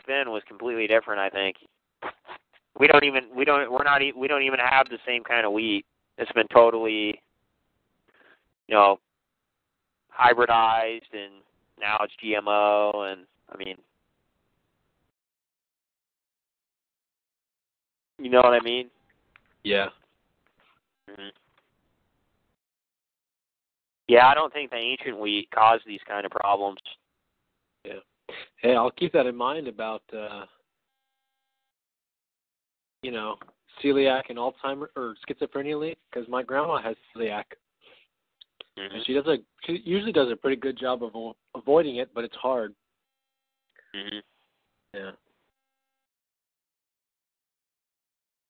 then was completely different. I think we don't even have the same kind of wheat. It's been totally, hybridized, and now it's GMO, and I mean, you know what I mean? Yeah. Mm-hmm. Yeah, I don't think the ancient wheat caused these kind of problems. Yeah. Hey, I'll keep that in mind about, celiac and Alzheimer's or schizophrenia, because my grandma has celiac. Mm-hmm. And she usually does a pretty good job of avoiding it, but it's hard. Mm-hmm. Yeah.